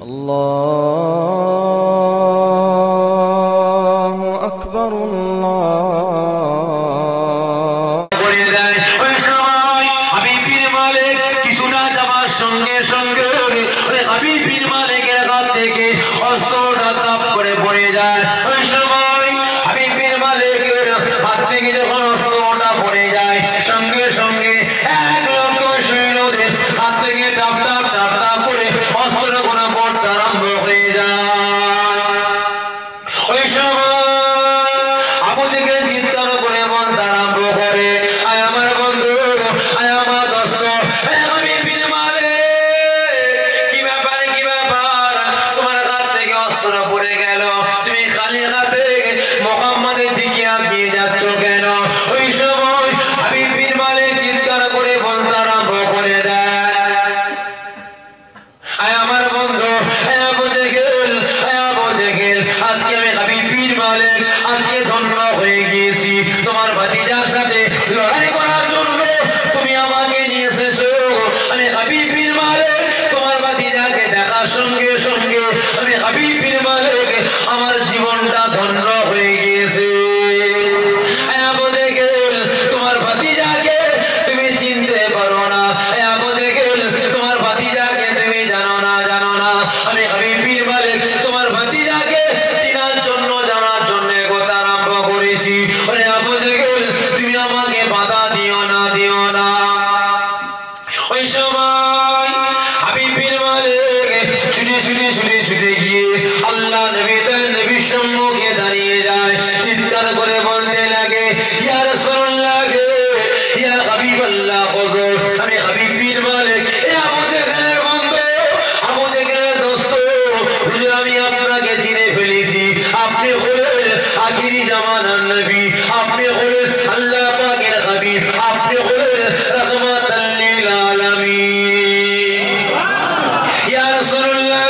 আল্লাহু আকবার বলে দেয় ওই সময় হাবিব বিন মালিক কিছুটা যাওয়ার সঙ্গে সঙ্গে ওই হাবিব বিন মালিকের হাত থেকে অস্ত্রটা তাপ করে পড়ে যায়। ওই সময় হাবিব বিন মালিকের হাত থেকে যখন অস্ত্রটা পড়ে যায় সঙ্গে সঙ্গে এক লক্ষ সৈন্যদের হাত থেকে টাপ টাপ টাপ টাপ করে অস্ত্র গোনা পড়তে আরম্ভ হয়ে যায়। ওই সময় আবু জেহেল চিৎকার করে বলতে আরম্ভ করে, আয় আমার বন্ধু, আয় আমার দোস্ত, হাবিব বিন মালিক, কি ব্যাপার কি ব্যাপার, তোমার হাত থেকে অস্ত্র পড়ে গেল, তুমি খালি হাতে মুহাম্মাদের দিকে এগিয়ে যাচ্ছ কেন? ওই সময় হাবিব বিন মালিক চিৎকার করে বলতে আরম্ভ করে দেয়, আয় আমার বন্ধু, আবু জেহেল, আবু জেহেল, আজকে আমি হাবিব বিন মালিক আজকে ধন্য হয়ে গিয়েছি। তোমার ভাতিজার সাথে লড়াই করার জন্য তুমি আমাকে নিয়ে এসেছো। আমি হাবিব বিন মালিক তোমার ভাতিজাকে দেখার সঙ্গে সঙ্গে আমি হাবিব বিন মালিক আমার জীবনটা ধন্য হয়ে গিয়েছে। আবু জেহেল, তোমার ভাতিজাকে তুমি চিনতে পারো না। আবু জেহেল, তোমার ভাতিজাকে তুমি জানো না, জানো না। আমি হাবিব বিন মালিক তোমার ভাতিজাকে চিনার জন্য জানার জন্য কথা আরম্ভ করেছি। আরে আবু জেহেল, তুমি আমাকে বাধা দিও না, দিও না। ওই সময় হাবিব বিন মালিক ছুটে ছুটে ছুটে ছুটে গিয়ে আল্লাহ নবীর সম্মুখে দাঁড়িয়ে যায়, চিৎকার করে বলতে লাগে, ইয়া রাসূলুল্লাহ, ইয়া হাবিবাল্লাহ, হুজুর, আমি হাবিব বিন মালিক, আবু জেহেলের বন্ধু, আবু জেহেলের দোস্ত, হুজুর, আমি আপনাকে চিনে ফেলেছি। আপনি হলেন আখিরি জামানার নবী, আপনি হলেন আল্লাহ পাকের হাবিব, আপনি হলেন রাহমাতাল লিল আলামিন। ইয়া রাসূলুল্লাহ,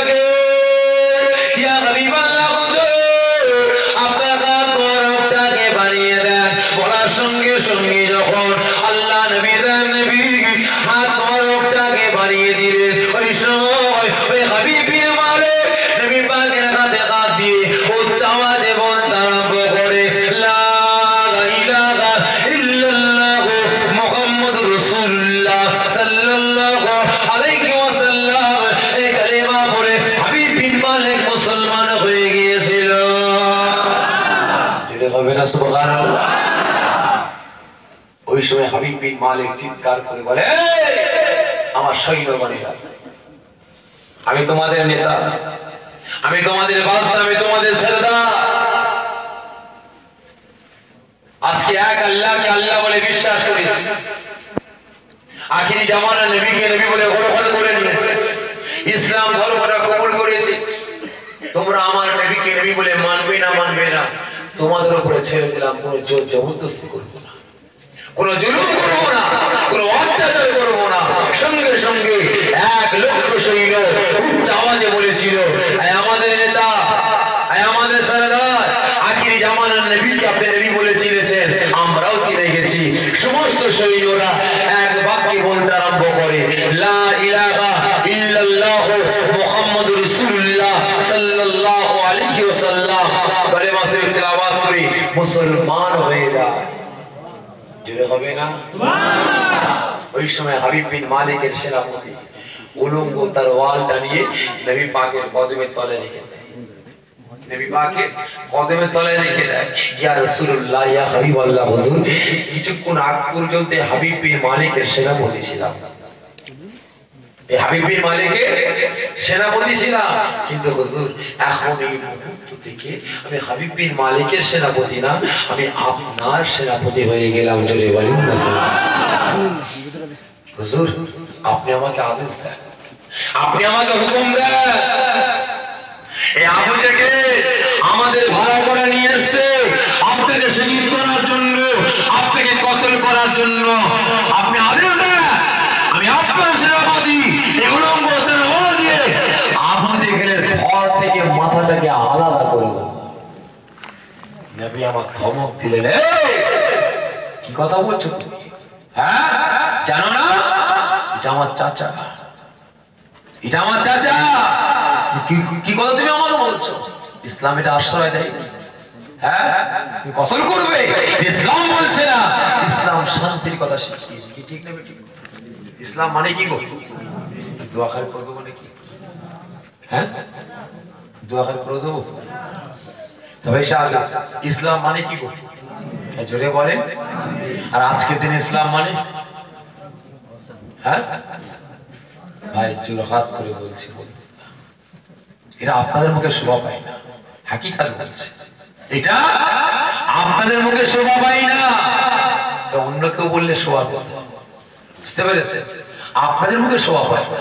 ইয়া হাবিবাল্লাহ, হুজুর, আপনার হাত মোবারকটাকে বাড়িয়ে দেন। বলার সঙ্গে সঙ্গে যখন আল্লাহ নবী হাত মোবারকটাকে বাড়িয়ে দিলেন, ওই সময় ওই হাবিব বিন মালিক নবী পাকের হাতে হাত দিয়ে উচ্চ আওয়াজে বলতে আরম্ভ করে, লা ইলাহা ইল্লাল্লাহ মুহাম্মাদুর রাসূলুল্লাহ সাল্লাল্লাহু আলাইহি ওয়াসাল্লাম। এই কালিমা পড়ে হাবিব বিন মালিক মুসলমান হয়ে গিয়েছিল। এটা হবে না সুবহানাল্লাহ? ওই সময় হাবিব বিন মালিক চিৎকার করে বলে, আমার সৈন্যগণেরা, আমি তোমাদের নেতা, আমি তোমাদের বাদশা, আমি তোমাদের সরদার। আজকে এক আল্লাহকে আল্লাহ বলে বিশ্বাস করেছি, আখিরি জামানা নবীকে নবী বলে গ্রহণ করে নিয়েছে, ইসলাম ধর্মটা কবুল করেছে। তোমরা আমার নবীকে নবী বলে মানবে না, মানবে না, তোমাদের উপরে ছেড়ে দিলাম, কোনো জোর জবরদস্তি করবো না, কোনো জুলুম করবো না, কোনো অত্যাচার করবো না। সঙ্গে সঙ্গে এক লক্ষ সৈন্য উচ্চ আওয়াজে বলেছিল, আমাদের নেতা, আমাদের সরদার, আখিরি জামানার নবীকে আপনি নবী বলেছিলেন, আমরাও চিনে গেছি। সমস্ত সৈন্যরা এক বাক্যে বলতে আরম্ভ করে, লা ইলাহা ইল্লাল্লাহ মুহাম্মাদুর রাসূলুল্লাহ সাল্লাল্লাহু আলাইহি ওয়াসাল্লাম। কালেমা শরীফ তেলাওয়াত করে মুসলমান হয়ে যায়। জোরে হবে না সুবহানাল্লাহ? ওই সময় হাবিব বিন মালিকের সেনাপতি উলঙ্গ তরোয়ালটা নিয়ে নবী পাকের কদমের তলে রেখে দেয়, নবী পাকের কদমের তলে রেখে দেয়। ইয়া রাসূলুল্লাহ, ইয়া হাবিবাল্লাহ, হুজুর, কিছুক্ষণ আগ পর্যন্ত হাবিব বিন মালিকের সেনাপতি ছিলাম, এই হাবিব বিন মালিকের সেনাপতি ছিলাম, কিন্তু হুজুর এখন এই মুহূর্ত থেকে আমি হাবিব বিন মালিকের সেনাপতি না, আমি আপনার সেনাপতি হয়ে গেলাম। জোরে বলেন না হুজুর, আপনি আমাকে আদেশ দেন, আপনি আমাকে হুকুম দেন। এই আবু জেহেল আমাদের ভাড়া করে নিয়ে এসেছে আপনাকে শহীদ করার জন্য, আপনাকে কতল করার জন্য। আপনি আদেশ দেন, আমি আপনার সেনাপতি। এগুলো দিয়ে আবু জেহেলের ঘর থেকে মাথাটাকে আলাদা করে দেব। নবী আমার ধমক দিলেন, কি কথা বলছো তুমি? হ্যাঁ, জানো না এটা আমার চাচা, এটা আমার চাচা, কি কথা তুমি আমাকে বলছো? ইসলাম এটা আশ্রয় দেয়। হ্যাঁ, কতল করবে ইসলাম বলছে না, ইসলাম শান্তির কথা শিখিয়েছে। কি ঠিক না বেঠিক? ইসলাম মানে কি গো? দোয়া খালি করে দেবো নাকি? হ্যাঁ, দোয়া খালি করে দেবো? তবে ইসলাম মানে কি গো? জোরে বলে। আর আজকে দিন ইসলাম মানে, হ্যাঁ ভাই জোর হাত করে বলছি, এরা আপনাদের মুখে শোভা পায় না, হাকিকাত বলছে, এটা আপনাদের মুখে শোভা পায় না, অন্য কেউ বললে শোভা পায়। বুঝতে পেরেছেন? আপনাদের মুখে শোভা পায় না।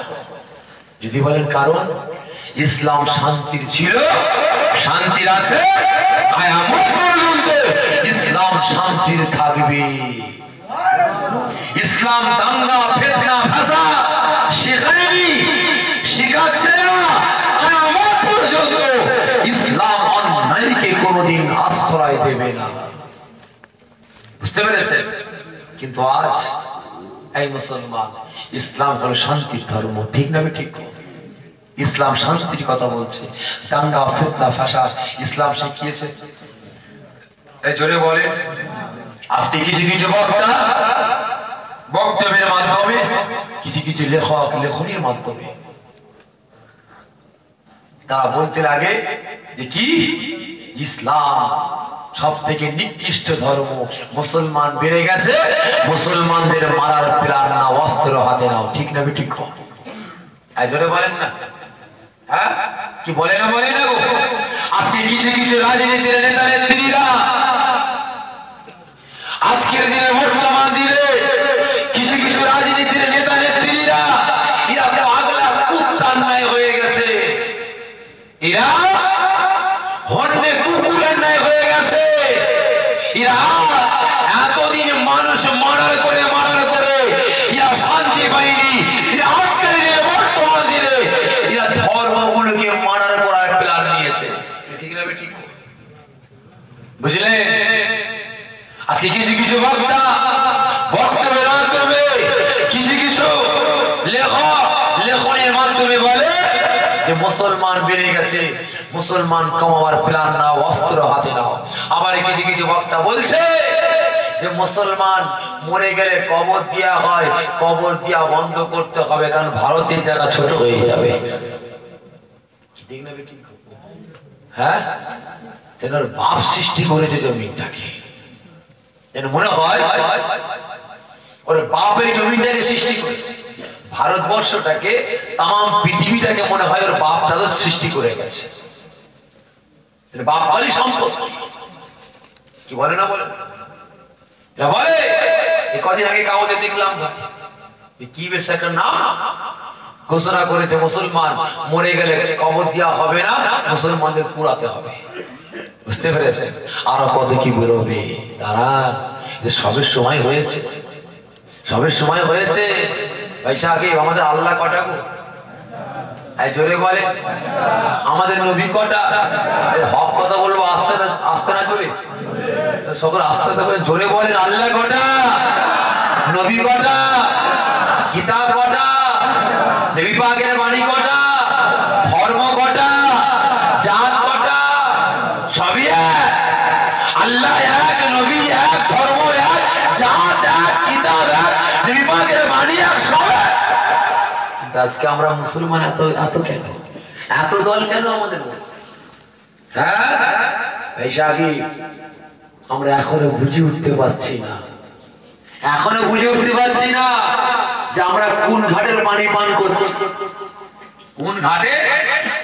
যদি বলেন কারণ ইসলাম শান্তির ছিল, শান্তির আছে, কিয়ামত পর্যন্ত ইসলাম শান্তির থাকবে। ইসলাম দাঙ্গা ফিতনা ফাসাদ শেখায়নি, শেখাচ্ছে না। কিয়ামত পর্যন্ত ইসলাম অন্যায়কে কোনোদিন আশ্রয় দেবে না। বুঝতে পেরেছেন? কিন্তু আজ এই মুসলমান, ইসলাম হলো শান্তির ধর্ম, ঠিক না ঠিক? ইসলাম শান্তির কথা বলছে, দাঙ্গা ফিতনা ফাসাদ ইসলাম শিখিয়েছে। এই জোরে বলে। আজকে কিছু কিছু বক্তা বক্তব্যের মাধ্যমে, কিছু কিছু লেখক লেখনির মাধ্যমে তারা বলতে লাগে যে কি ইসলাম সব থেকে নিকৃষ্ট ধর্ম, মুসলমান বেড়ে গেছে, মুসলমানদের মারার প্ল্যান না, অস্ত্র হাতে নাও, ঠিক না ঠিক? জোরে বলেন না। হ্যাঁ, কি বলে না বলে না গো? আজকে কিছু কিছু রাজনীতির নেতা নেত্রীরা, আজকের দিনে বর্তমান দিনে কিছু কিছু রাজনীতির নেতা নেত্রীরা, এরা পাগলা কুত্তার ন্যায় হয়ে গেছে, এরা হন্যে কুকুরের ন্যায় হয়ে গেছে। এরা এতদিন মানুষ মারার করে এরা শান্তি পায়নি, এরা আজকের দিনে বর্তমান দিনে এরা ধর্মগুলোকে মারার করার প্ল্যান নিয়েছে, ঠিক না ঠিক? বুঝলে? আজকে কিছু কিছু বক্তা বক্তব্যের মাধ্যমে, কিছু কিছু লেখক লেখনের মাধ্যমে বলে যে মুসলমান বেড়ে গেছে, মুসলমান কমাবার প্ল্যান নাও, অস্ত্র হাতে নাও। আবার কিছু কিছু বক্তা বলছে যে মুসলমান মরে গেলে কবর দেওয়া হয়, কবর দেওয়া বন্ধ করতে হবে, কারণ ভারতের জায়গা ছোট হয়ে যাবে। হ্যাঁ, তেনার বাপ সৃষ্টি করেছে জমিটাকে, মনে হয় ওর বাপের জমিটাকে সৃষ্টি করেছে, ভারতবর্ষটাকে, তাম পৃথিবীটাকে মনে হয় ওর বাপ দাদা সৃষ্টি করে গেছে। বাপ বাড়ি সম্পদ কি বলে না বলে? বলে এই কদিন আগে কাগজে দেখলাম কি বেশ একটা নাম ঘোষণা করেছে, মুসলমান মরে গেলে কবর দেওয়া হবে না, মুসলমানদের পুরাতে হবে। বুঝতে পেরেছেন? আরো কত কি বেরোবে তারা। সবের সময় হয়েছে, সবের সময় হয়েছে। পয়সা আগে আমাদের আল্লাহ কটা গো? জোরে বলে। আমাদের নবী কটা? হক কথা বলবো আস্তে আস্তে না চলে, সকল আস্তে আস্তে জোরে বলেন। আল্লাহ কটা? নবী কটা? কিতাব কটা? নবী পাকের বাণী কটা? ধর্ম কটা? জাত কটা? সবই এক। আল্লাহ এক, নবী এক, ধর্ম এক, জাত এক, কিতাব এক, নবী পাকের বাণী এক, সব এক। আজকে আমরা মুসলমান এত এত কেন, এত দল কেন আমাদের? হ্যাঁ, আমরা এখনো বুঝে উঠতে পারছি না, এখনো বুঝে উঠতে পারছি না যে আমরা কোন ঘাটের পানি পান করছি, কোন ঘাটে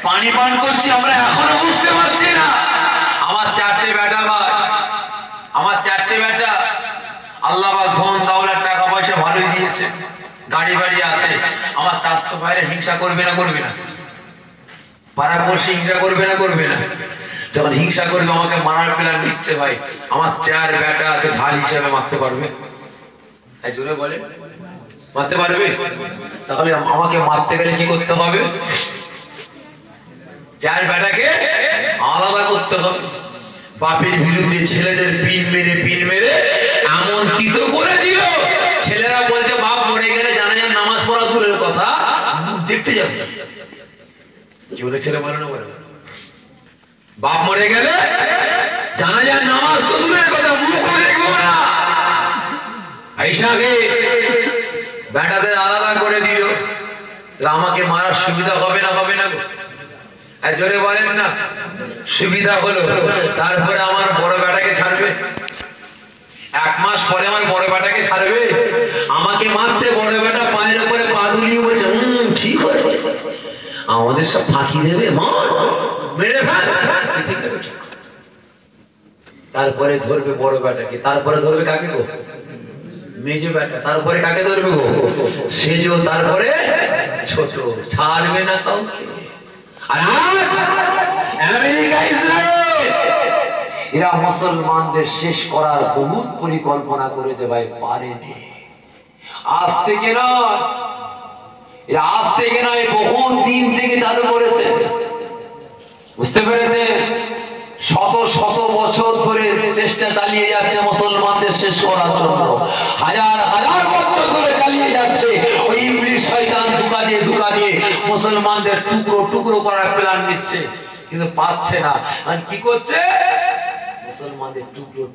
পানি পান করছি আমরা এখনো বুঝতে পারছি না। আমার চারটে বেটা ভাই, আমার চারটে বেটা, আল্লাহ পাক ধন দৌলত টাকা পয়সা ভালোই দিয়েছে, গাড়ি বাড়ি আছে। আমার চারটে ভাইরা হিংসা করবে না করবে না? পাড়া পড়শি হিংসা করবে না করবে না? যখন হিংসা করবে আমাকে মারার প্ল্যান দিচ্ছে, ভাই আমার চার বেটা আছে, ঢাল হিসাবে মারতে পারবে? জোরে বলে, মারতে পারবে? তাহলে আমাকে মারতে গেলে কি করতে হবে? চার বেটাকে আলাদা করতে হবে। বাপের বিরুদ্ধে ছেলেদের পিন মেরে এমন তিত করে দিল, ছেলেরা বলছে বাপ মরে গেলে জানাজার নামাজ পড়া দূরের কথা, দেখতে যাবে। কি বলে ছেলে বলে না বলে বাপ মরে গেলে জানাজার নামাজ তো দূরের কথা মুখ দেখবো না আইসাকে বেটাদের আলাদা করে দিল আমাকে মারার সুবিধা হবে না গো জোরে বলেন না সুবিধা হলো তারপরে আমার বড় বেটাকে ছাড়বে 1 মাস পরে আমার বড় বেটাকে ছাড়বে আমাকে মারছে বড় বেটা পায়ের উপরে পা দুলিয়ে বলছে ঠিক হয়েছে আমাদের সব ফাঁকি দেবে মার মেরে ফেল তারপরে ধরবে বড় বেটাকে তারপরে ধরবে কাকে গো মেজে বেটা তারপরে কাকে ধরবে গো সেজো তারপরে ছোট ছাড়বে না কাউকে আর আজ আমেরিকা ইসরায়েল এরা মুসলমানদের শেষ করার বহুত পরিকল্পনা করেছে ভাই পারেনি আজ থেকে নয় বহু দিন থেকে চালু করেছে বুঝতে পেরেছে শত বছর ধরে চেষ্টা চালিয়ে যাচ্ছে মুসলমানদের শেষ করার জন্য হাজার বছর ধরে চালিয়ে যাচ্ছে ওই ইবলিস শয়তান ধোঁকা দিয়ে মুসলমানদের টুকরো করার প্ল্যান নিচ্ছে কিন্তু পাচ্ছে না আর কি করছে মুসলমানদের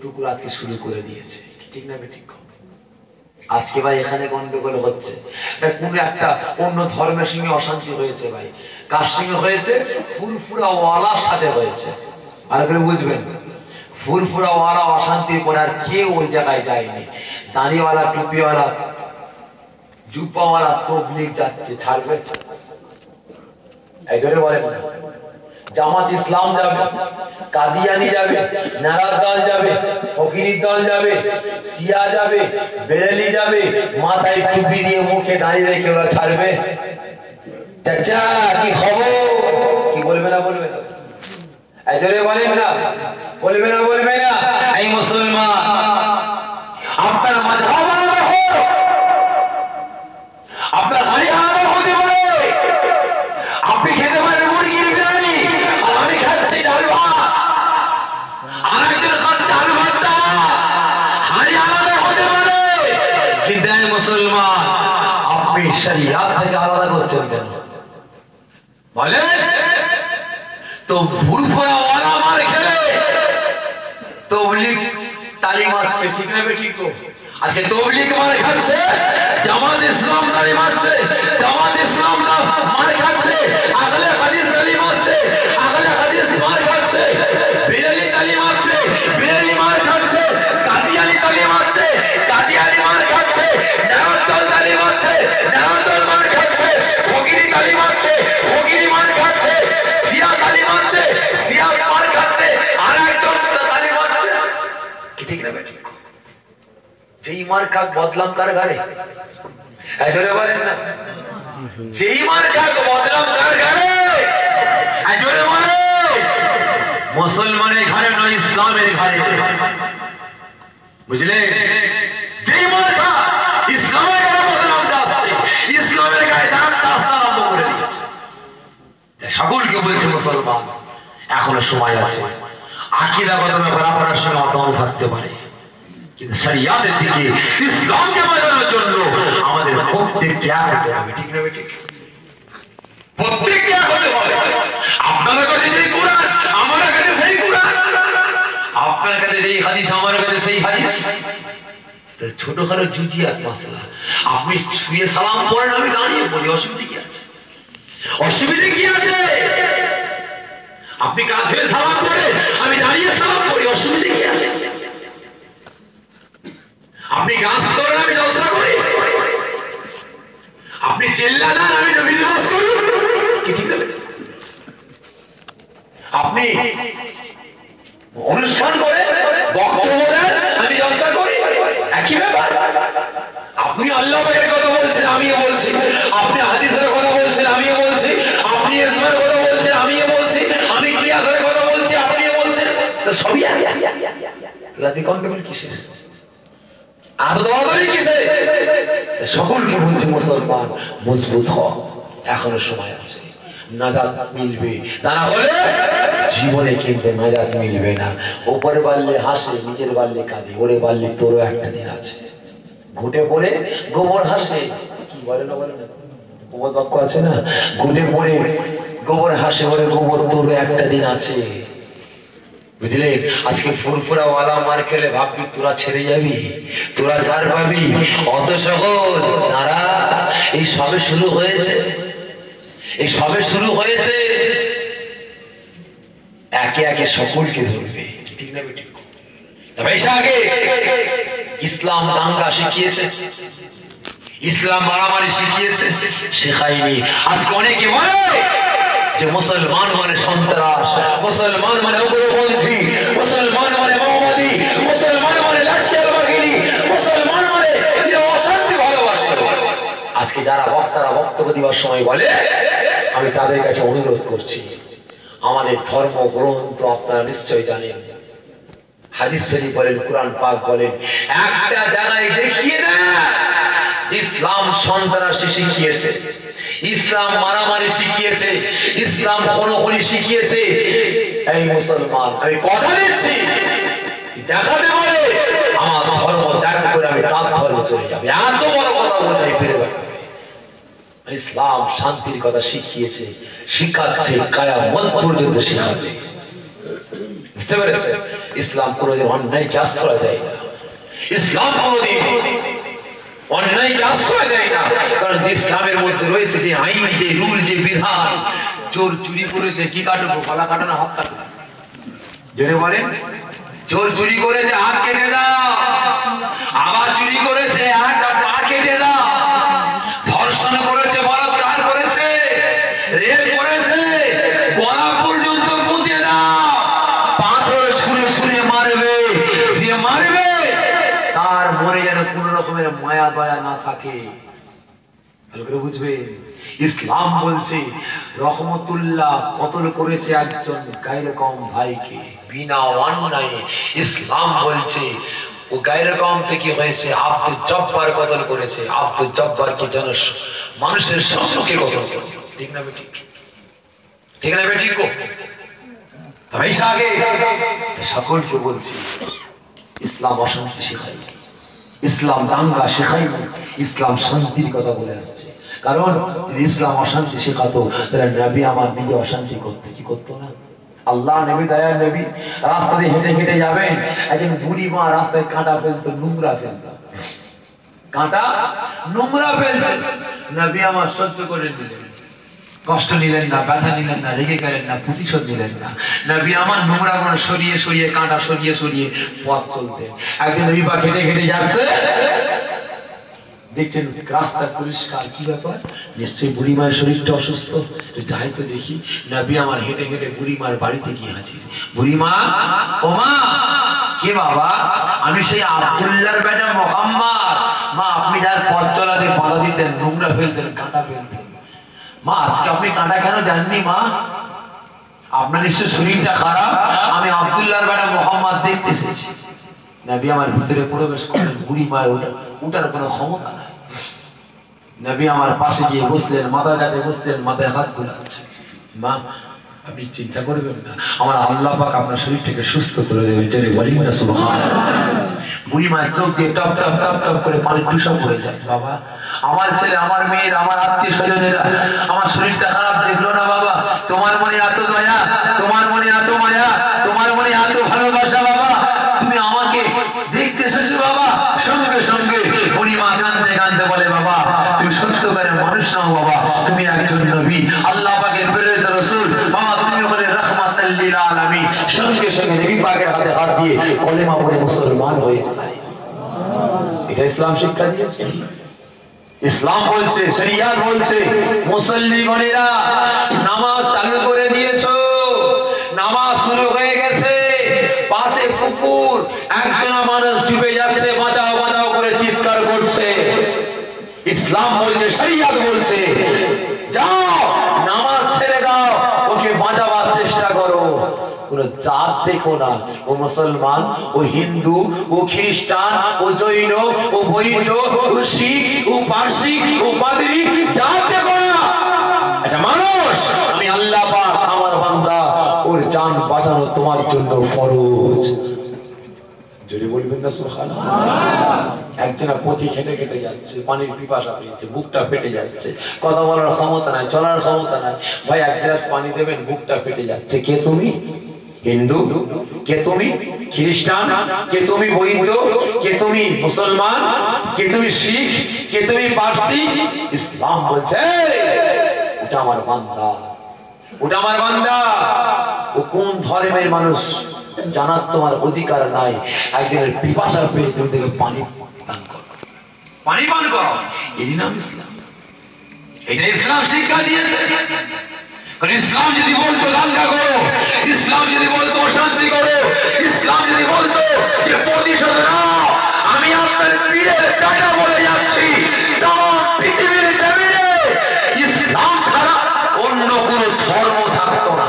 টুকরো আজকে শুরু করে দিয়েছে ঠিক না ঠিক আজকে ভাই এখানে গন্ডগোল হচ্ছে কোন একটা অন্য ধর্মের সঙ্গে অশান্তি হয়েছে ভাই কার সঙ্গে হয়েছে ফুরফুরা ওয়ালার সাথে হয়েছে ভালো করে বুঝবেন ফুরফুরা ওয়ালা অশান্তির পরে আর কেউ ওই জায়গায় যায়নি দাড়িওয়ালা টুপিওয়ালা জুব্বাওয়ালা তবলিগ যাচ্ছে ছাড়বে এই জন্য বলেন না জামাত ইসলাম যাবে কাদিয়ানি যাবে নারার দল যাবে ফকিরির দল যাবে শিয়া যাবে বেরেলি যাবে মাথায় টুপি দিয়ে মুখে দাঁড়িয়ে রেখে ওরা ছাড়বে চাচা কি খবর কি বলবে না এই জন্য বলেন না বলবে না এই মুসলমান আপনার মাযহাব আলাদা হোক আপনার দাড়ি আলাদা হতে পারে আপনি খেতে পারেন মুরগির বিরিয়ানি আর আমি খাচ্ছি ডাল ভাত আরেকজন খাচ্ছে আলু ভর্তা হাড়ি আলাদা হতে পারে কিন্তু এই মুসলমান আপনি শরিয়াত থেকে আলাদা করছেন কেন বলেন তো ফুরফুরা ওয়ালা মার খেলে তবলিগ তালি মারছে ঠিক না ঠিক আজকে তবলিগ মার খাচ্ছে জামাত ইসলাম তালি মারছে জামাত ইসলাম মার খাচ্ছে আহলে হাদিস তালি মারছে আহলে হাদিস মার খাচ্ছে বেরেলি তালি মারছে বেরেলি মার খাচ্ছে কাদিয়ানি তালি মারছে কাদিয়ানি মার খাচ্ছে নারার দল তালি মারছে নারার দল মার খাচ্ছে ফকিরি তালি মারছে ফকিরি মার খাচ্ছে শিয়া তালি মারছে শিয়া মার খাচ্ছে আর একজন তালি মারছে ঠিক না ঠিক যেই মার খাক বদলাম কার ঘরে আসলে বলেন না যেই মার খাক বদলাম কার ঘরে আসলে বলে মুসলমানের ঘরে নয় ইসলামের ঘরে বুঝলে যেই মার খাক ইসলামের ঘরে বদলাম আসছে ইসলামের গায়ে দান আসতে আরম্ভ করে দিয়েছে সকলকে বলছে মুসলমান এখনো সময় আছে আকীদাগত ব্যাপারে আপনার সঙ্গে মতামত থাকতে পারে কিন্তু শরিয়াতের দিকে ইসলামকে বাঁচানোর জন্য আমাদের প্রত্যেককে এক হতে হবে ঠিক না ঠিক প্রত্যেককে এক হতে হবে আপনার কাছে যেই কোরআন আমার কাছে সেই কোরআন আপনার কাছে যেই হাদিস আমার কাছে সেই হাদিস ছোটখাটো জুজিয়াত মাসলা আপনি শুয়ে সালাম পড়েন আমি দাঁড়িয়ে বলি অসুবিধা কি আছে আপনি কাজ হয়ে সালাম পড়ে আমি দাঁড়িয়ে সালাম পড়ি অসুবিধা কি আছে আপনি গাছ করেন আমি জলসা করি আপনি চেল্লা দেন আমি নবী দিবস করি কি ঠিক না আপনি অনুষ্ঠান করে বক্তব্য দেন আমি জলসা করি একই ব্যাপার আপনি আল্লাহ পাকের কথা বলছেন আমিও বলছি আপনি হাদিসের কথা বলছেন আমিও বলছি আপনি ইসমার কথা বলছেন আমিও বলছি আমি কিয়াসের কথা বলছি আপনিও বলছেন তো সবই রাজি কন্ট্রোল কিসের সকলকে বলছে মুসলমান মজবুত হও এখনো সময় আছে নাজাত মিলবে তা না হলে জীবনে কিন্তু নাজাত মিলবে না ওপরে বাড়লে হাসে নিচের বাড়লে কাঁদে ওরে বাড়লে তোরও একটা দিন আছে ঘুটে পড়ে গোবর হাসে কি বলে না বলে না গোবর বাক্য আছে না ঘুটে পড়ে গোবর হাসে ওরে গোবর তোরে একটা দিন আছে, বুঝলে? আজকে ফুরফুরা ওয়ালা মার খেলে ভাববি তোরা ছেড়ে যাবি, তোরা ছাড় পাবি, অত সহজ নারা। এই সবে শুরু হয়েছে, এই সবে শুরু হয়েছে। একে একে সকলকে ধরবে, ঠিক না বেটি? আগে ইসলাম দাঙ্গা শিখিয়েছে, ইসলাম মারামারি শিখিয়েছে? শেখায়নি। আজকে অনেকে বলে যে মুসলমান মানে সন্ত্রাস, মুসলমান মানে উগ্রপন্থী, মুসলমান মানে মাওবাদী, মুসলমান মানে লাশিয়ার বাহিনী, মুসলমান মানে অশান্তি ভালোবাসে। আজকে যারা বক্তারা বক্তব্য দেওয়ার সময় বলে, আমি তাদের কাছে অনুরোধ করছি, আমাদের ধর্ম গ্রন্থ আপনারা নিশ্চয় জানেন, হাদিস শরীফ বলেন, কুরআন পাক বলেন, একটা জায়গায় দেখিয়ে দেয় ইসলাম সন্ত্রাসী শিখিয়েছে, ইসলাম মারামারি শিখিয়েছে, ইসলাম খুনোখুনি শিখিয়েছে। এই মুসলমান, আমি কথা দিচ্ছি, দেখাতে পারে আমার ধর্ম ত্যাগ করে আমি তার ধর্মে চলে যাবে, এত বড় কথা বোঝাই ফিরে বেড়াবে। ইসলাম শান্তির কথা শিখিয়েছে, শিখাচ্ছে, কিয়ামত পর্যন্ত শিখাবে। বুঝতে পেরেছে? ইসলাম কোনদিন অন্যায়কে আশ্রয় দেয় না, ইসলাম কোনদিন অন্যায়কে আশ্রয় দেয় না। কারণ ইসলামের মধ্যে রয়েছে যে আইন, যে রুল, যে বিধান। চোর চুরি করেছে, কি কাটবো? গলা কাটানো, হাত কাটবো। জেনে বলেন, চোর চুরি করেছে, হাত কেটে দাও। আবার চুরি করেছে, হাতটা পা কেটে দাও। ধর্ষণ করেছে, বলাৎকার করেছে, রেপ করেছে, গলা পর্যন্ত পুঁতে দাও। পাথর ছুঁড়ে ছুঁড়ে মারবে, যে মারবে তার মনে যেন কোন রকমের মায়া দয়া না থাকে। ভালো করে বুঝবেন, ইসলাম বলছে রহমতুল্লাহ কতল করেছে একজন গায়রে কওম ভাইকে বিনা অন্যায়ে। ইসলাম বলছে ও গায়রে কওম থেকে হয়েছে, আব্দুল জব্বার কতল করেছে, আব্দুল জব্বারকে যেন মানুষের সম্মুখে কতল করে। ঠিক না বেটি? ঠিক না বেটি? হমেশা আগে সকলকে বলছি, ইসলাম অশান্তি শেখায়, ইসলাম দাঙ্গা শেখায়নি, ইসলাম শান্তির কথা বলে আসছে। কারণ যদি ইসলাম অশান্তি শেখাতো, তাহলে নবী আমার নিজে অশান্তি করতে কি করতো না? আল্লাহ নবী, দয়ার নবী, রাস্তা দিয়ে হেঁটে হেঁটে যাবেন, একজন বুড়ি মা রাস্তায় কাঁটা ফেলতো, নোংরা ফেলতো, কাঁটা নোংরা ফেলছে, নবী আমার সহ্য করে নিলেন, কষ্ট নিলেন না, ব্যথা নিলেন না, রেগে গেলেন না, প্রতিশোধ নিলেন না। নবী আমার নোংরা গুলো সরিয়ে সরিয়ে, কাঁটা সরিয়ে সরিয়ে পথ চলতেন। একদিন নবী পাক হেঁটে হেঁটে যাচ্ছে, দেখছেন রাস্তা পরিষ্কার, কি ব্যাপার? নিশ্চয়ই বুড়ি মায়ের শরীরটা অসুস্থ, যাই তো দেখি। নবী আমার হেঁটে হেঁটে বুড়ি মার বাড়িতে গিয়ে হাজির। বুড়ি মা, ও মা। কে বাবা? আমি সেই আব্দুল্লাহর বেটা মুহাম্মদ। মা, আপনি যার পথ চলাতে বাধা দিতেন, নোংরা ফেলতেন, কাঁটা ফেলতেন, মা আজকে আপনি কাঁটা কেন দেননি? মা, আপনার নিশ্চয় শরীরটা খারাপ, আমি আব্দুল্লাহর বেটা মুহাম্মদ দেখতে এসেছি। নবী আমার ভিতরে প্রবেশ করলেন, বুড়ি মায় উঠার কোনো ক্ষমতা নাই। নবী আমার পাশে গিয়ে বসলেন, মাথা কাঁধে বসলেন, মাথায় হাত বুলাচ্ছে। মা, আপনি চিন্তা করবেন না, আমার আল্লাহ পাক আপনার শরীরটাকে সুস্থ করে দেবে, জেনে বলি না সুবহানাল্লাহ। বুড়ি মায়ের চোখ দিয়ে টপ টপ টপ টপ করে পানি টুসা পড়ে যায়। বাবা, আমার ছেলে, আমার মেয়ের, আমার আত্মীয় স্বজনেরা আমার শরীরটা খারাপ দেখলো না বাবা, তোমার মনে এত দয়া, তোমার মনে এত মায়া, তোমার মনে এত ভালোবাসা বাবা, তুমি আমাকে দেখতে এসেছো বাবা। সঙ্গে সঙ্গে বুড়ি মা কাঁদতে কাঁদতে বলে, বাবা তুমি সত্যকারের মানুষ নাও বাবা, তুমি একজন নবী, আল্লাহ পাকের প্রেরিত রাসূল বাবা, তুমি হলে রাহমাতাল লিল আলামিন। সঙ্গে সঙ্গে নবী পাকের হাতে হাত দিয়ে কলেমা পড়ে মুসলমান হয়ে যায়। এটা ইসলাম শিক্ষা দিয়েছে। ইসলাম বলছে, শরিয়াত বলছে, মুসল্লিগণেরা নামাজ চালু করে দিয়েছো, নামাজ শুরু হয়ে গেছে, পাশে পুকুর, একজন মানুষ ডুবে যাচ্ছে, বাঁচাও বাঁচাও করে চিৎকার করছে। ইসলাম বলছে, শরিয়াত বলছে, যাও নামাজ ছেড়ে দাও, ওকে বাঁচাবার চেষ্টা করো। কোন জাত দেখো না, ও মুসলমান, ও হিন্দু, ও খ্রিস্টান, ও জৈন, ও বৌদ্ধ, ও শিখ, ও পারসি, ও পাদ্রী, জাত দেখো না, এটা মানুষ। আমি আল্লাহ পাক আমার বান্দা, ওর জান বাঁচানো তোমার জন্য ফরজ। জোরে বলবেন না সুবহানাল্লাহ। একজনা পথে খেটে খেটে যাচ্ছে, পানির পিপাসা পেয়েছে, বুকটা ফেটে যাচ্ছে, কথা বলার ক্ষমতা নাই, চলার ক্ষমতা নাই, ভাই এক গ্লাস পানি দেবেন, বুকটা ফেটে যাচ্ছে। কে তুমি? হিন্দু? কে তুমি খ্রিস্টান? কে তুমি বৌদ্ধ? কে তুমি মুসলমান? কে তুমি শিখ? কে তুমি পারসি? ইসলাম বলছে ওটা আমার বান্দা, ওটা আমার বান্দা। ও কোন ধর্মের মানুষ জানার তোমার অধিকার নাই। একজনের পিপাসা পেয়ে তুমি থেকে পানি পান করো, পানি পান করো, এরই নাম ইসলাম। এটা ইসলাম শিক্ষা দিয়েছে। ইসলাম যদি বলতো দাঙ্গা করো, ইসলাম যদি বলতো অশান্তি করো, ইসলাম যদি বলতো যে প্রতিশোধ নাও, আমি আপনার পীরের টাকা বলে যাচ্ছি, তাম পৃথিবীর জমিনে ইসলাম ছাড়া অন্য কোন ধর্ম থাকতো না।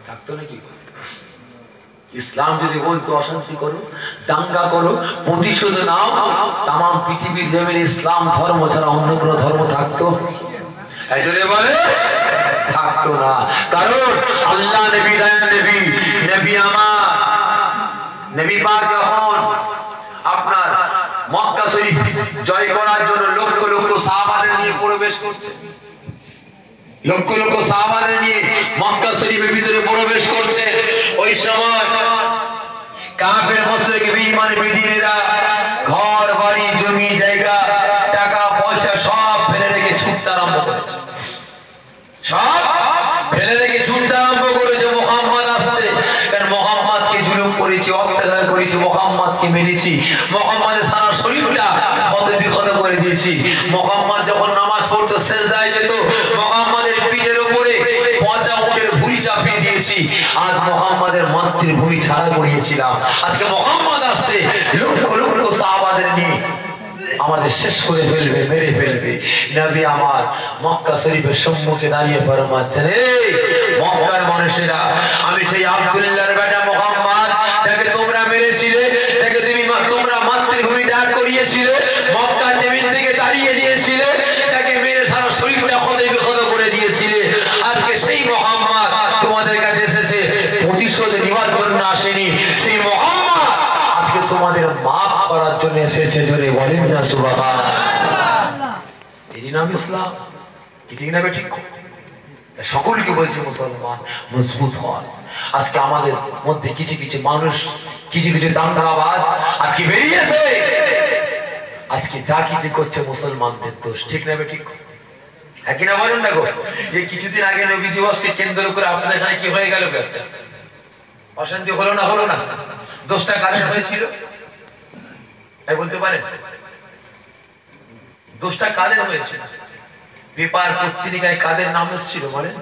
থাকতো নাকি? ইসলাম যদি বলতো অশান্তি করো, দাঙ্গা করো, প্রতিশোধ নাও, তাম পৃথিবীর জমিনে ইসলাম ধর্ম ছাড়া অন্য কোন ধর্ম থাকতো? এজন্য বলে থাকতো না। কারণ আল্লাহ নবী দয়াল নবী, নবী আমার নবী পাক যখন আপনার মক্কা শরীফ জয় করার জন্য লক্ষ লক্ষ সাহাবাদের নিয়ে প্রবেশ করছে, লক্ষ লক্ষ সাহাবাদের নিয়ে মক্কা শরীফের ভিতরে প্রবেশ করছে, ওই সময় কাফের মুশরিক বেঈমান বেদিনেরা ঘর বাড়ি জমি জায়গা টাকা পয়সা সব ফেলে রেখে ছুটতে আরম্ভ করেছে, সব ফেলে রেখে ছুটতে আরম্ভ করেছে। মুহাম্মদ আসছে, কারণ মুহাম্মদকে জুলুম করেছি, অত্যাচার করেছি, মুহাম্মদকে মেরেছি, মুহাম্মাদের সারা শরীরটা ক্ষতে বিক্ষত করে দিয়েছি। মুহাম্মদ যখন নামাজ পড়তো সিজদায় যেত, মুহাম্মাদের পিঠের উপরে পচা উটের ভুঁড়ি চাপিয়ে দিয়েছি। আজ মুহাম্মাদের মাতৃভূমি ছাড়া করিয়েছিলাম। আজকে মুহাম্মদ আসছে লক্ষ লক্ষ সাহাবাদের নিয়ে আমাদের শেষ করে ফেলবে, মেরে ফেলবে। নবী আমার মক্কা শরীফের সম্মুখে দাঁড়িয়ে ফরমাচ্ছেন, এই মক্কার মানুষেরা, আমি সেই আব্দুল্লাহর বেটা মুহাম্মদ, তাকে তোমরা মেরেছিলে, তাকে তোমরা মাতৃভূমি ত্যাগ করিয়েছিলে, মক্কা জমিন থেকে তাড়িয়ে দিয়েছিলে, তাকে মেরে সারা শরীরটা ক্ষতে বিক্ষত করে দিয়েছিলে। আজকে সেই মুহাম্মদ তোমাদের কাছে এসেছে, প্রতিশোধ নেওয়ার জন্য আসেনি। সেই মুহাম্মদ আজকে তোমাদের মাফ করার জন্য এসেছে। জোরে বলেন না সুবহানাল্লাহ। এরই নাম ইসলাম। ঠিক না ঠিক? সকলকে বলছে মুসলমান মজবুত হন। আজকে আমাদের মধ্যে কিছু কিছু মানুষ, কিছু কিছু দাঙ্গাবাজ আজকে বেরিয়েছে, আজকে যা কিছু করছে মুসলমানদের দোষ। ঠিক না ঠিক? হ্যাঁ কিনা বলেন না গো? এই কিছুদিন আগে নবী দিবসকে কেন্দ্র করে আপনাদের এখানে কি হয়ে গেল? অশান্তি হলো না? হলো না? দোষটা কাদের হয়েছিল তাই বলতে পারেন? দোষটা কাদের হয়েছিল? পেপার পত্রিকায় কাদের নাম এসেছিল বলেন?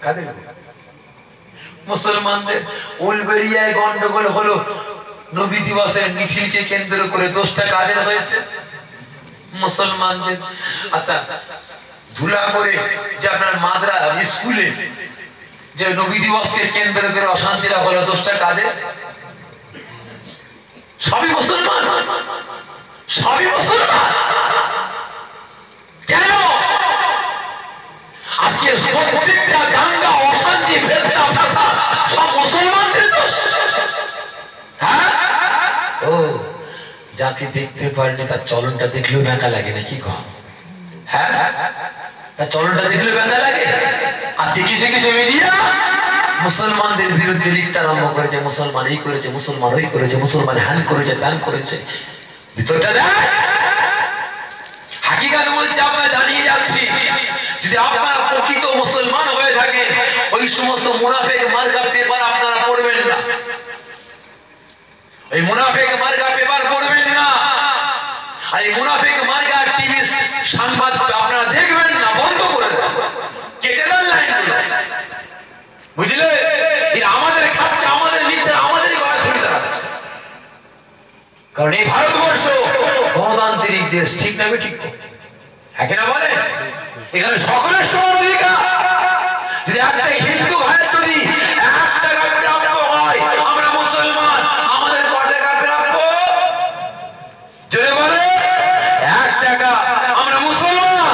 কাদের? মুসলমানদের। উলবেড়িয়ায় গন্ডগোল হলো নবী দিবসের মিছিলকে কেন্দ্র করে। দোষটা কাদের হয়েছে? মুসলমানদের। আচ্ছা, ধুলা করে যে আপনার মাদ্রাসা স্কুলে যে নবী দিবসকে কেন্দ্র করে অশান্তিটা হলো, দোষটা কাদের? সবই মুসলমান, সবই মুসলমান। কেন আজকে প্রত্যেকটা দাঙ্গা, অশান্তি, ফেতনা, ফাসাদ সব মুসলমানদের দোষ? হ্যাঁ? ও যাকে দেখতে পারেনি তার চলনটা দেখলেও ব্যাকা লাগে নাকি কম? হ্যাঁ, তার চলনটা দেখলেও ব্যাকা লাগে। আজকে কিছু কিছু মিডিয়া মুসলমানদের বিরুদ্ধে লিখতে আরম্ভ করেছে, মুসলমান এই করেছে, মুসলমান ওই করেছে, মুসলমান হ্যান করেছে, ত্যান করেছে। ভিতরটা দেখ। হাকিকাত বলছে, আপনারা জানিয়ে যাচ্ছি, যদি আপনারা প্রকৃত মুসলমান হয়ে থাকেন, ওই সমস্ত মুনাফিক মার্কা পেপার আপনারা পড়বেন না, ওই মুনাফিক মার্কা পেপার পড়বেন না, আর এই মুনাফিক মার্কা টিভি সংবাদ আপনারা দেখবেন না, বন্ধ করে দেন, কেটে দেন লাইনগুলো। বুঝলে? আমাদের খাচ্ছে, আমাদের নিচ্ছে, আমাদেরই গলা ছুটি চালাচ্ছে। কারণ এই ভারতবর্ষ গণতান্ত্রিক দেশ। ঠিক না ঠিক? এখানে বলে এখানে সকলের সমান অধিকার। যদি একটা হিন্দু ভাইয়ের যদি 1 টাকা প্রাপ্য হয়, আমরা মুসলমান, আমাদের কত টাকা প্রাপ্য? জোরে বলে 1 টাকা। আমরা মুসলমান,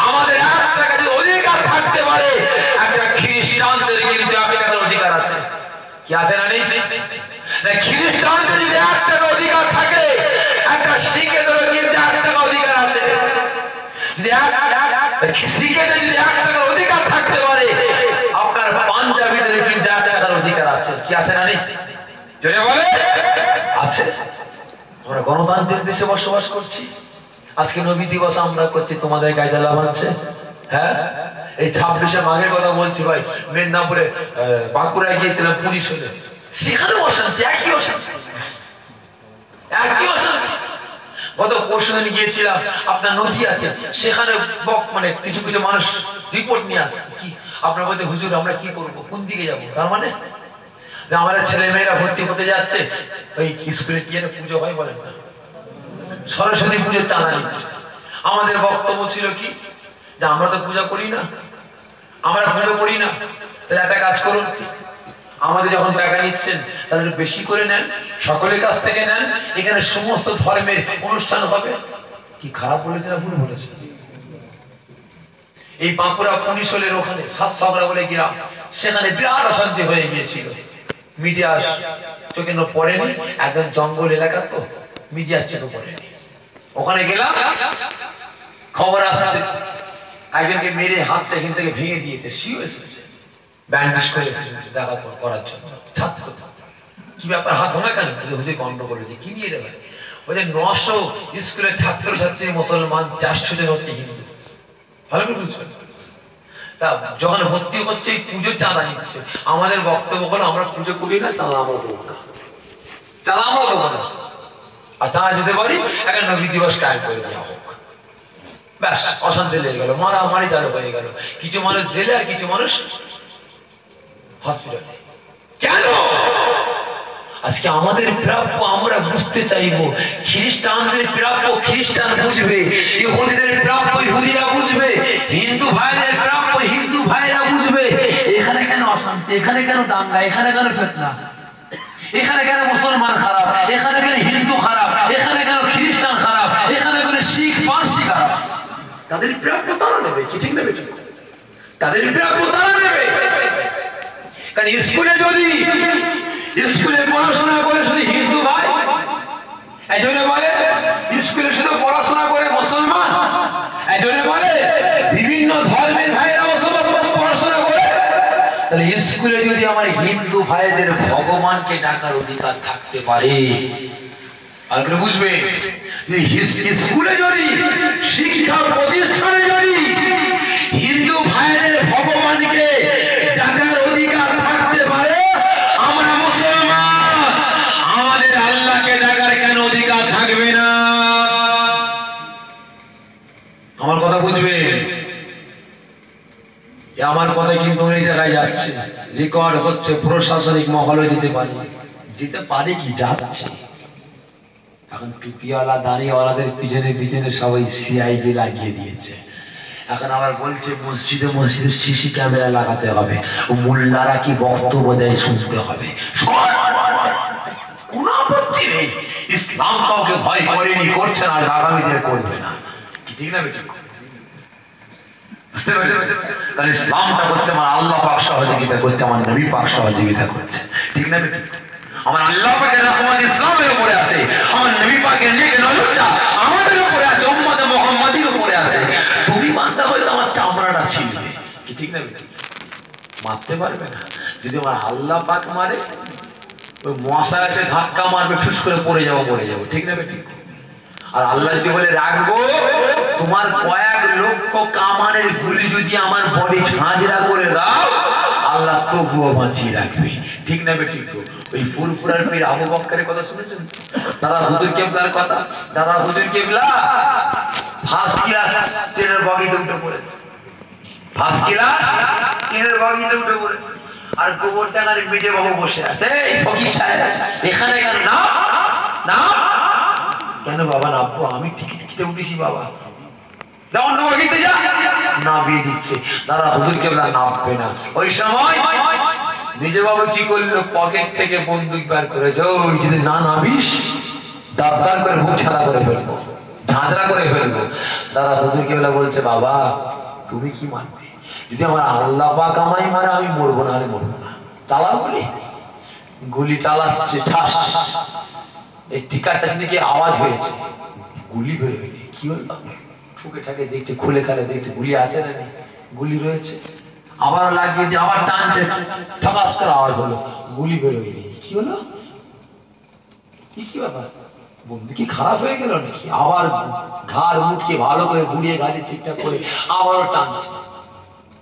আমাদের 1 টাকা যদি অধিকার থাকতে পারে, একটা খ্রিস্টানদের কিন্তু 1 টাকার অধিকার আছে। কি আছে না নেই? খ্রিস্টানদের যদি 1 টাকা অধিকার থাকে, একটা শিখেদেরও কিন্তু 1 টাকা অধিকার আছে। শিখেদের যদি 1 টাকার অধিকার থাকতে পারে, আপনার পাঞ্জাবিদের কিন্তু 1 টাকার অধিকার আছে। কি আছে না নেই? জোরে বলে আছে। আমরা গণতান্ত্রিক দেশে বসবাস করছি। আজকে নবী দিবস আমরা করছি, তোমাদের গায়ে জ্বালা বাঁধছে। হ্যাঁ, এই 26শে মাঘের কথা বলছি ভাই। মেদিনীপুরে বাঁকুড়ায় গিয়েছিলাম পুলিশ হলে, সেখানেও অশান্তি, একই অশান্তি, একই অশান্তি। গত পরশুদিন গিয়েছিলাম আপনার নদিয়াতে, সেখানে মানে কিছু কিছু মানুষ রিপোর্ট নিয়ে আসছে। কি আপনার বলতে, হুজুর আমরা কি করবো, কোন দিকে যাবো? তার মানে আমাদের ছেলে মেয়েরা ভর্তি হতে যাচ্ছে, ওই স্কুলে কি পুজো হয় বলেন না, সরস্বতী পুজোর চাঁদা নিচ্ছে। আমাদের বক্তব্য ছিল কি, যে আমরা তো পূজা করি না, আমরা পুজো করি না, তাহলে একটা কাজ করুন, আমাদের যখন টাকা নিচ্ছেন তাহলে বেশি করে নেন, সকলের কাছ থেকে নেন, এখানে সমস্ত ধর্মের অনুষ্ঠান হবে। কি খারাপ বলেছে না ভুল বলেছে? এই বাঁকুড়া পুলিশের ওখানে সাতসাগরা বলে গ্রাম, সেখানে বিরাট অশান্তি হয়ে গিয়েছিল। মিডিয়া চোখে পড়েনি, একদম জঙ্গল এলাকা তো মিডিয়ার চোখে পড়েনি। ওখানে গেলাম, খবর আসছে একজনকে মেরে হাতটা এখান থেকে ভেঙে দিয়েছে, শিও এসেছে, ব্যান্ডেজ করে এসেছে দেখা করার জন্য। ছাত্র কি ব্যাপার, হাত ভাঙা কেন? হুজুর গন্ডগোল হয়েছে। কি নিয়ে দেবে? ওই যে 900 স্কুলের ছাত্রছাত্রী মুসলমান, 400 জন হচ্ছে হিন্দু। ভালো করে বুঝবেন। তা যখন ভর্তি হচ্ছে, পুজোর চাঁদা নিচ্ছে। আমাদের বক্তব্য হলো আমরা পুজো করি না, চাঁদা আমরা দেবো না, চাঁদা আমরা দেবো না। আর চাঁদা যেতে পারি, একটা নবী দিবস কায়েম করে দেওয়া হোক। ব্যাস, অশান্তি লেগে গেল, মারামারি চালু হয়ে গেল। কিছু মানুষ জেলে আর কিছু মানুষ হসপিটালে। কেন? আজকে আমাদের প্রাপ্য আমরা বুঝতে চাইবো। খ্রিস্টানদের প্রাপ্য খ্রিস্টান বুঝবে, ইহুদিদের প্রাপ্য ইহুদিরা বুঝবে, হিন্দু ভাইদের প্রাপ্য হিন্দু ভাইরা বুঝবে। এখানে কেন অশান্তি, এখানে কেন দাঙ্গা, এখানে কেন ফিতনা, এখানে কেন মুসলমান খারাপ, এখানে কেন হিন্দু খারাপ, এখানে কেন খ্রিস্টান খারাপ, এখানে কেন শিখ পারসি খারাপ? তাদের প্রাপ্য তারা নেবে। কি ঠিক নেবে? তাদের প্রাপ্য তারা নেবে। কারণ স্কুলে যদি স্কুলে পড়াশোনা করে শুধু হিন্দু ভাই, এজন্য বলে স্কুলে শুধু পড়াশোনা করে মুসলমান, এজন্য বলে বিভিন্ন ধর্মের ভাইরা মুসলমান পড়াশোনা করে, তাহলে স্কুলে যদি আমার হিন্দু ভাইদের ভগবানকে ডাকার অধিকার থাকতে পারে, আগে বুঝবে। স্কুলে যদি, শিক্ষা প্রতিষ্ঠানে যদি হিন্দু ভাইদের ভগবানকে ডাকার অধিকার থাকতে পারে, আমরা মুসলমান, আমাদের আল্লাহকে ডাকার কেন অধিকার থাকবে না? আমার কথা বুঝবে। আমার কথা কিন্তু অনেক জায়গায় যাচ্ছে, রেকর্ড হচ্ছে, প্রশাসনিক মহলে যেতে পারে কি যাচ্ছে। এখন টুপিওয়ালা দাঁড়িয়েওয়ালাদের পিছনে পিছনে সবাই সিআইডি লাগিয়ে দিয়েছে। এখন আবার বলছে মসজিদে মসজিদে সিসি ক্যামেরা লাগাতে হবে, ও মোল্লারা কি বক্তব্য দেয় শুনতে হবে। কোন আপত্তি নেই, ইসলাম কাউকে ভয় করেনি, করছে না, আর আগামী দিনে করবে না। ঠিক না বেটি? বুঝতে পেরেছেন? কারণ ইসলামটা করছে আমার আল্লাহ পাক সহযোগিতা করছে, আমার নবী পাক সহযোগিতা করছে। ঠিক না বেটি? আমার আল্লাহ পাকের রহমত ইসলামের উপরে আছে, আমার নবী পাকের নেক নজরটা আমাদের উপরে আছে, উম্মতে মুহাম্মাদির উপরে আছে। তুমি মানতে হয়তো আমার চামড়াটা ছিঁড়বে, কি ঠিক না বেটি? মারতে পারবে না। যদি আমার আল্লাহ পাক মারে, ওই মশা এসে ধাক্কা মারবে, ঠুস করে পড়ে যাবো, ঠিক না বেটি? আর আল্লাহ যদি বলে রাখবো, তোমার কয়েক লক্ষ কামানের গুলি যদি আমার বডি ঝাঁঝরা করে দাও, আল্লাহ তবুও বাঁচিয়ে রাখবে। ঠিক না বেটি? ওই ফুরফুরার পীর আবু বকরের কথা শুনেছেন? দাদা হুজুর কেবলার কথা। দাদা হুজুর কেবলা ফার্স্ট ক্লাস ট্রেনের বগিতে উঠে পড়েছে, ফার্স্ট ক্লাস ট্রেনের বগিতে উঠে পড়েছে। আর গোবর টাকার মিটে বাবু বসে আছে, এই ফকির সাহেব এখানে কেন না না? কেন বাবা নামবো? আমি টিকিট কেটে উঠেছি বাবা, যেমন বগিতে যা না বিয়ে দিচ্ছে। দাদা হুজুর কেবলা নামবে না। ওই সময় নিজে বাবু কি করলো, পকেট থেকে বন্দুক বের করেছে, ওই যদি না নামিস দাবদার করে মুখ ছাড়া করে ফেলবো, ঝাঁঝরা করে ফেলবো। দাদা হুজুর কেবলা বলছে, বাবা তুমি কি মানবে? যদি আমার আল্লাহ পাক আমায় মারে আমি মরবো, না হলে মরবো না, চালাও বলি। গুলি চালাচ্ছে ঠাস, এই টিকাটা নাকি আওয়াজ হয়েছে, গুলি বেরোয়নি। কি হলো? ঠুকে ঠাকে দেখছে, খুলে খালে দেখছে গুলি আছে না নেই, গুলি রয়েছে। আবার লাগিয়ে দিয়ে আবার টানছে, ঠাস করে আওয়াজ হলো, গুলি বেরোয়নি। কি হলো? কি ব্যাপার, বন্ধু কি খারাপ হয়ে গেল নাকি? আবার ঘাড় মুটকে ভালো করে ঘুরিয়ে গাড়ি ঠিকঠাক করে আবারও টানছে,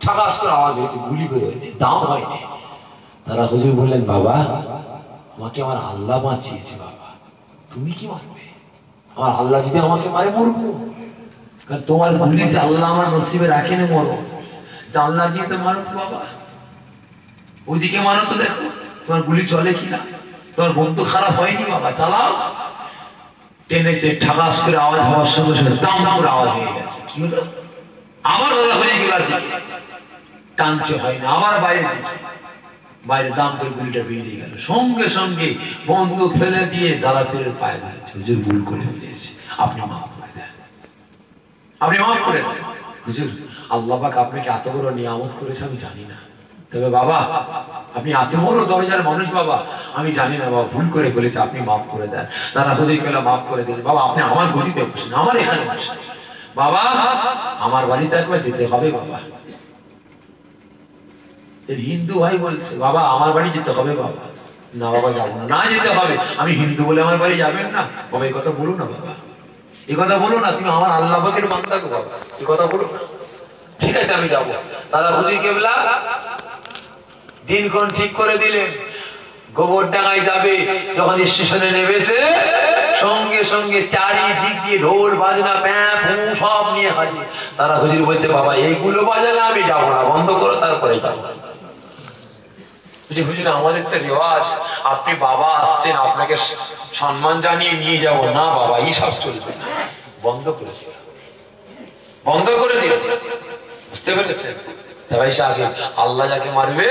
ঠাস করে আওয়াজ হয়েছে, গুলি বেরোয়নি, দাম হয়নি। তারা হুজুর বললেন, বাবা আমাকে আমার আল্লাহ বাঁচিয়েছে, বাবা তুমি কি মারবে? আমার আল্লাহ যদি আমাকে মারে মরবো, কারণ তোমার গুলিতে আল্লাহ আমার নসিবে রাখেনি মরো, জানলা দিয়ে তো মারো তো বাবা, ওইদিকে মারো তো, দেখো তোমার গুলি চলে কিনা, তোমার বন্ধু খারাপ হয়নি বাবা, চালাও। টেনেছে, ঠাকাস করে আওয়াজ হওয়ার সঙ্গে সঙ্গে দাম করে আওয়াজ হয়ে গেছে। কি হলো? আবার ওরা হয়ে গেল, টানছে হয়নি, আবার বাইরে দাম করে গুলিটা বেরিয়ে গেল। সঙ্গে সঙ্গে বন্ধু ফেলে দিয়ে দালাপীরের পায়ে ধরেছে, হুজুর ভুল করে ফেলেছি, আপনি মাফ করে দেন, আপনি মাফ করে দেন। হুজুর আল্লাহ পাক আপনাকে এত বড় নিয়ামত করেছে আমি জানি না, তবে বাবা আপনি এত বড় দরজার মানুষ বাবা, আমি জানি না বাবা, ভুল করে ফেলেছি, আপনি মাফ করে দেন। তারা হুজুর কেলা মাফ করে দিয়েছে। বাবা আপনি আমার গলিতে বসেন, আমার এখানে বসেন, বাবা আমার বাড়িতে একবার যেতে হবে বাবা। হিন্দু ভাই বলছে, বাবা আমার বাড়ি যেতে হবে বাবা। না বাবা যাবো না, না যেতে হবে, আমি হিন্দু বলে আমার বাড়ি যাবেন না বাবা, এই কথা বলো না বাবা, এই কথা বলো না, তুমি আমার আল্লাহ পাকের বান্দা গো বাবা, এই কথা বলো না। ঠিক আছে আমি যাবো। তারা হুজুর কেবলা দিনক্ষণ ঠিক করে দিলেন, গোবরডাঙ্গায় যাবে। যখন স্টেশনে নেমেছে, সঙ্গে সঙ্গে চারিদিক দিয়ে ঢোল বাজনা প্যাঁ সব নিয়ে হাজির। তারা হুজুর বলছে, বাবা এইগুলো বাজালে আমি যাবো না, বন্ধ করো তারপরে যাবো। হুজুর আমাদের তো রেওয়াজ, আপনি বাবা আসছেন আপনাকে সম্মান জানিয়ে নিয়ে যাবো না বাবা, এই সব চলবে না, বন্ধ করে দিল, বন্ধ করে দিল। বুঝতে পেরেছেন? ভাই সাহেব আল্লাহ যাকে মারবে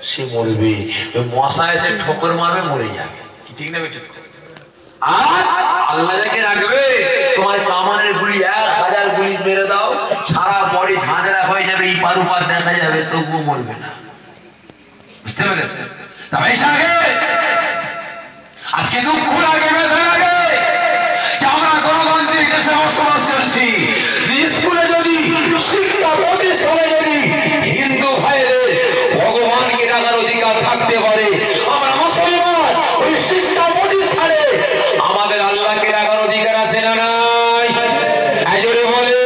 সে মরবে, ওই মশা এসে ঠোকর মারবে মরে যাবে, ঠিক না বেঠিক? আর আল্লাহ যাকে রাখবে, তোমার কামানের গুলি 1000 গুলি মেরে দাও, সারা বডি ঝাঁঝরা হয়ে যাবে, এই পার ওপার দেখা যাবে, তবুও মরবে না। বুঝতে পেরেছেন? ভাই সাহেব আজকে দুঃখ লাগে, বেদনা লাগে যে আমরা গণতান্ত্রিক দেশে বসবাস করছি। স্কুলে যদি, শিক্ষা প্রতিষ্ঠানে যদি হিন্দু ভাইদের ভগবানকে ডাকার অধিকার থাকতে পারে, আমরা মুসলমান ওই শিক্ষা প্রতিষ্ঠানে আমাদের আল্লাহকে ডাকার অধিকার আছে না নাই? জোরে বলে,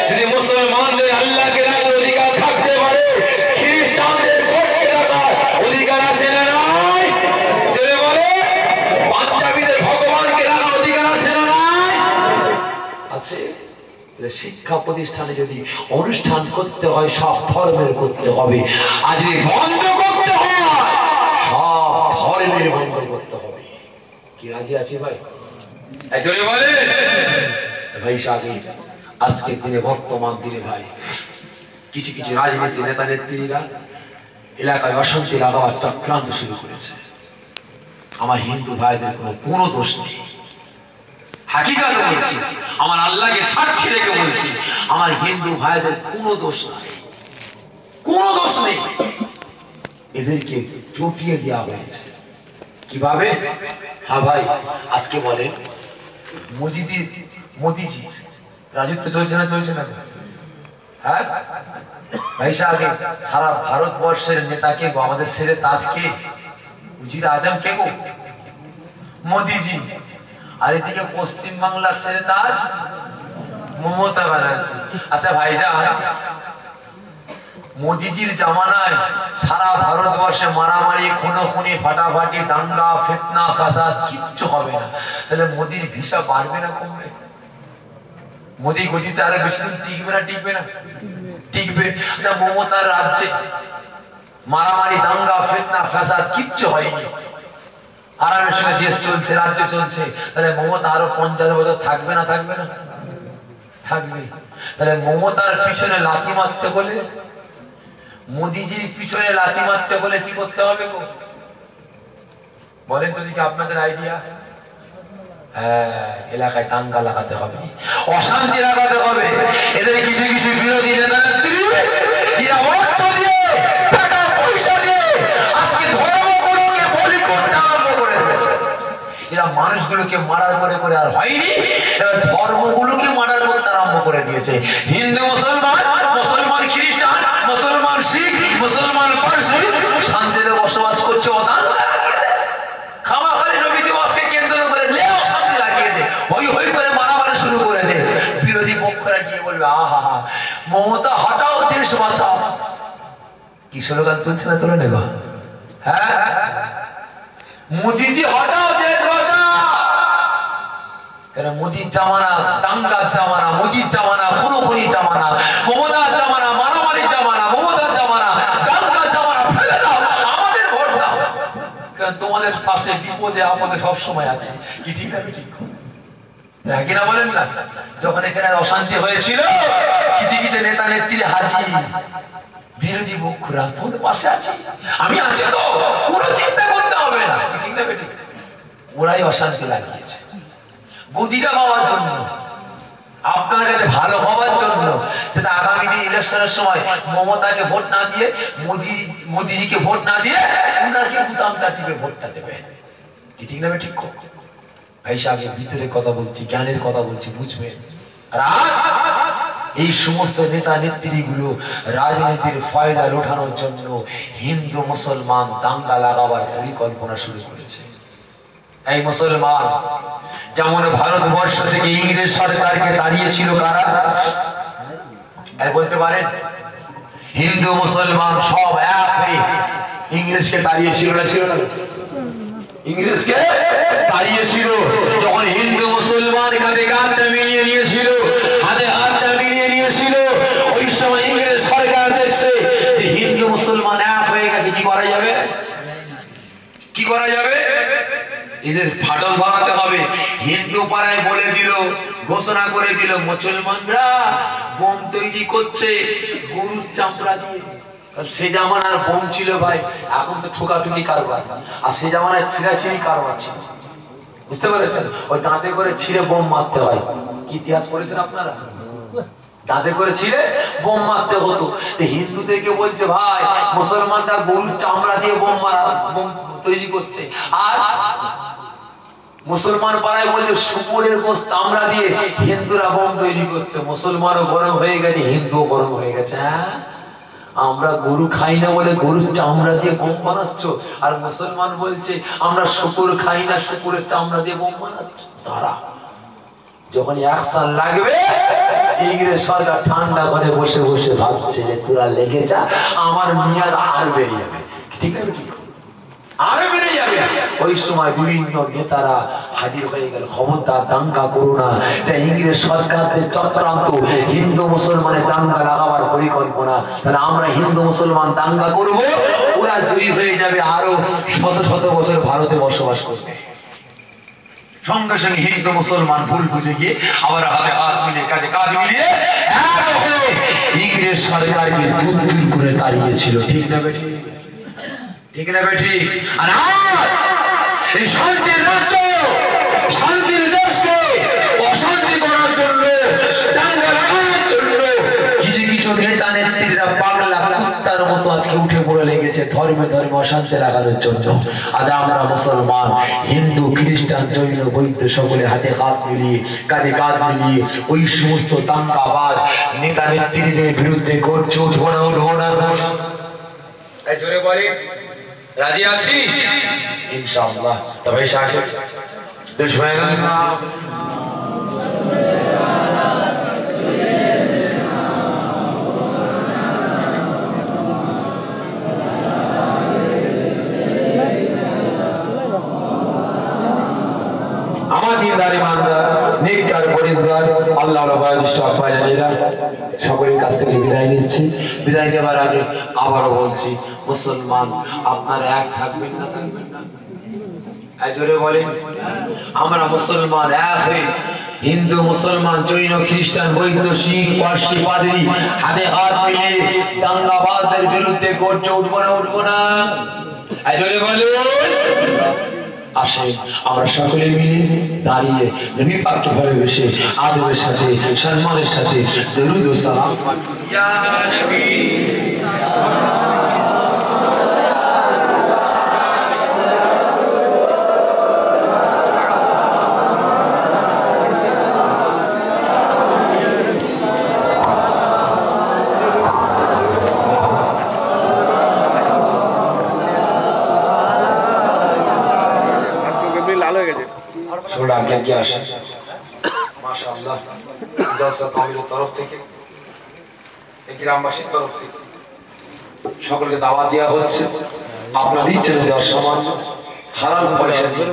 যদি মুসলমানদের আল্লাহকে ডাকার অধিকার থাকতে পারে, খ্রিস্টানদের ভোটকে ডাকার অধিকার আছে না নাই? জোরে বলে, পাঞ্জাবিদের ভগবানকে ডাকার অধিকার আছে না নাই? আছে। শিক্ষা প্রতিষ্ঠানে যদি অনুষ্ঠান করতে হয়, সব ধর্মের করতে হবে, আর যদি বন্ধ করতে হয়, সব ধর্মের বন্ধ করতে হবে। কি রাজি আছে ভাই? জোরে বলে ভাই সাহেব, আজকের দিনে, বর্তমান দিনে ভাই কিছু কিছু রাজনীতি নেতা নেত্রীরা এলাকায় অশান্তি লাগাবার চক্রান্ত শুরু করেছে। আমার হিন্দু ভাইদের কোনো দোষ নেই, হাকিকাত বলছি, আমার আল্লাহকে সাক্ষী রেখে বলছি, আমার হিন্দু ভাইদের কোনো দোষ নাই, কোনো দোষ নেই। এদেরকে চটিয়ে দেওয়া হয়েছে। কিভাবে? হ্যাঁ ভাই আজকে বলেন, মোদিজি রাজত্ব চলছে না, চলছে না? হ্যাঁ ভাই সাহেব, সারা ভারতবর্ষের নেতাকে আমাদের ছেড়ে তাজকে উজির আজম কে গো? মোদিজি। আর এদিকে পশ্চিম বাংলার ছেড়ে তাজ মমতা ব্যানার্জি। আচ্ছা ভাইজান, মোদিজির জামানায় সারা ভারতবর্ষে মারামারি, খুনোখুনি, ফাটাফাটি, দাঙ্গা, ফিতনা, ফাসাদ কিচ্ছু হবে না, তাহলে মোদির ভিসা বাড়বে না কমবে? মোদি গদিতে আরো বেশি দিন টিকবে না? টিকবে না? টিকবে। আচ্ছা মমতার রাজ্যে মারামারি, দাঙ্গা, ফিতনা, ফাসাদ কিচ্ছু হয়নি, আরামের সঙ্গে দেশ চলছে, রাজ্য চলছে, তাহলে মমতা আরো 50 বছর থাকবে না? থাকবে না? থাকবে। তাহলে মমতার পিছনে লাথি মারতে হলে, মোদিজির পিছনে লাথি মারতে হলে কি করতে হবে গো? বলেন তো দেখি আপনাদের আইডিয়া। হ্যাঁ, এলাকায় দাঙ্গা লাগাতে হবে, অশান্তি লাগাতে হবে। এদের কিছু কিছু বিরোধী নেতা নেত্রী এরা অর্থ দিয়ে, টাকা পয়সা দিয়ে আজকে ধর্ম কোনো মানুষগুলোকে মারার করে আর হয়নি, এবার ধর্মগুলোকে মারার করতে আরম্ভ করে দিয়েছে। হিন্দু মুসলমান খ্রিস্টান, মুসলমান শিখ, মুসলমান পারসি শান্তিতে বসবাস করছে। খামাখালি নবী দিবসকে কেন্দ্র করে অশান্তি লাগিয়ে দে, হই হই করে মারামারি শুরু করে দে। বিরোধী পক্ষরা গিয়ে বলবে আহা হা মমতা হটাও, দেশ বাঁচাও। কি স্লোগান চলছে না, চলে নেবা? হ্যাঁ, মোদিজি হটাও, দেশ বাঁচাও। কেন মোদির জামানা দাঙ্গার জামানা, মোদির জামানা খুনোখুনি জামানা, মমতার জামানা মারামারির জামানা, মমতার জামানা দাঙ্গার জামানা। ফেলে দাও, আমাদের ভোট দাও। কারণ তোমাদের পাশে বিপদে আপদে সব সময় আছে। কি ঠিক না? ঠিক কিনা বলেন না? যখন এখানে অশান্তি হয়েছিল, কিছু কিছু নেতা নেত্রী হাজির, বিরোধী পক্ষরা তোর পাশে আছে, আমি আছি তো, কোনো চিন্তা করতে হবে না। ঠিক না? ঠিক। ওরাই অশান্তি লাগিয়েছে গদিটা পাওয়ার জন্য, আপনার কাছে ভালো হওয়ার জন্য, যাতে আগামী দিন ইলেকশনের সময় মমতাকে ভোট না দিয়ে মোদিজিকে ভোট না দিয়ে উনাকে বুতামটা টিপে ভোটটা দেবে। কি ঠিক না? ঠিক। ভাই সাহেব ভিতরে কথা বলছি, জ্ঞানের কথা বলছি, বুঝবেন। আর আজ এই সমস্ত নেতা নেত্রীগুলো রাজনীতির ফায়দা ওঠানোর জন্য হিন্দু মুসলমান দাঙ্গা লাগাবার পরিকল্পনা শুরু করেছে। এই মুসলমান যেমন ভারতবর্ষ থেকে ইংরেজ সরকারকে তাড়িয়েছিল কারা? বলতে পারেন? হিন্দু মুসলমান সব এক হয়ে ইংরেজকে তাড়িয়েছিল না? ছিল না? ইংরেজকে তাড়িয়েছিল। যখন হিন্দু মুসলমান কাঁধে কাঁধটা মিলিয়ে নিয়েছিল, হাতে হাতটা মিলিয়ে নিয়েছিল, ওই সময় ইংরেজ সরকার দেখছে যে হিন্দু মুসলমান এক হয়ে গেছে, কি করা যাবে? কি করা যাবে? এদের ফাটল ধরাতে হবে। হিন্দু পাড়ায় বলে দিল, ঘোষণা করে দিল, মুসলমানরা বোম তৈরি করছে গরুর চামড়া দিয়ে। সে জামানার বোম ছিল ভাই, এখন তো ঠোকাঠুকি কারবার, আর সে জামানায় ছিঁড়াছিঁড়ি কারবার ছিল। বুঝতে পেরেছেন? ওই দাঁতে করে ছিঁড়ে বোম মারতে হয়। কি ইতিহাস পড়েছেন আপনারা? দাঁতে করে ছিঁড়ে বোম মারতে হতো। হিন্দুদেরকে বলছে ভাই মুসলমানরা গরুর চামড়া দিয়ে বোম তৈরি করছে, আর মুসলমান পাড়ায় বলছে শুকুরের গোশত চামড়া দিয়ে হিন্দুরা বোম তৈরি করছে। মুসলমানও গরম হয়ে গেছে, হিন্দুও গরম হয়ে গেছে। হ্যাঁ, আমরা গরু খাই না বলে গরুর চামড়া দিয়ে বোম বানাচ্ছ, আর মুসলমান বলছে আমরা শুকুর খাই না, শুকুরের চামড়া দিয়ে বোম বানাচ্ছ। তারা যখন অ্যাকশন লাগবে, ইংরেজ সরকার ঠান্ডা ঘরে বসে বসে ভাবছে যে তোরা লেগে যা, আমার মেয়াদ আর বেরিয়ে যাবে। ঠিক আছে? আরো বেড়ে যাবে। ওই সময় বিভিন্ন নেতারা হাজির হয়ে গেল, খবরদার দাঙ্গা করো না, এটা ইংরেজ সরকারদের চক্রান্ত, হিন্দু মুসলমানের দাঙ্গা লাগাবার পরিকল্পনা। তাহলে আমরা হিন্দু মুসলমান দাঙ্গা করব, ওরা জয়ী হয়ে যাবে, আরো শত শত বছর ভারতে বসবাস করবে। সঙ্গে সঙ্গে হিন্দু মুসলমান ভুল বুঝে গিয়ে আবার হাতে হাত মিলিয়ে কাঁধে কাঁধ মিলিয়ে ইংরেজ সরকারকে দূর দূর করে তাড়িয়েছিল। ঠিক না বেটি? ঠিক না বেটি? আর এই শান্তির রাজ্য, শান্তির দেশকে অশান্তি করার জন্য, দাঙ্গা লাগানোর জন্য কিছু কিছু নেতা নেত্রীরা পাগলা কুত্তার মতো আজকে উঠে পড়ে লেগেছে ধর্মে ধর্মে অশান্তি লাগানোর জন্য। আজ আমরা মুসলমান, হিন্দু, খ্রিস্টান, জৈন, বৌদ্ধ সকলে হাতে হাত মিলিয়ে কাঁধে কাঁধ মিলিয়ে ওই সমস্ত দাঙ্গাবাজ নেতা নেত্রীদের বিরুদ্ধে করছে। উঠবো না, উঠবো না? জোরে বলে রাজি আছি ইনশাআল্লাহ। তবে সাহেব দুশমন আমার দিনদার ইমানদার নেককার পরিষ্কার আল্লাহর বাদিষ্ট আপায়ানীরা সকলের কাছ থেকে বিদায় নিচ্ছি। বিদায় দেওয়ার আগে আবারও বলছি, মুসলমান আপনারা এক থাকবেন না? থাকবেন না? জোরে বলেন। আমরা মুসলমান এক হয়ে হিন্দু মুসলমান জৈন খ্রিস্টান বৌদ্ধ শিখ পারসি পাদ্রী হাতে হাত মিলিয়ে দাঙ্গাবাজদের বিরুদ্ধে গর্জে উঠবো না? উঠবো না? জোরে বলুন। আসে আমরা সকলে মিলে দাঁড়িয়ে নবী পাককে ভালোবেসে আদবের সাথে সম্মানের সাথে দরুদ ও সালাম ইয়া নবী थोड़ा आगे आगे আসে মাশাআল্লাহ জলসা কমিটির তরফ থেকে এই গ্রামবাসীর তরফ থেকে সকলকে দাওয়াত দেওয়া হচ্ছে আপনাদের চলে যাওয়ার সময় হালাল পয়সা দিয়ে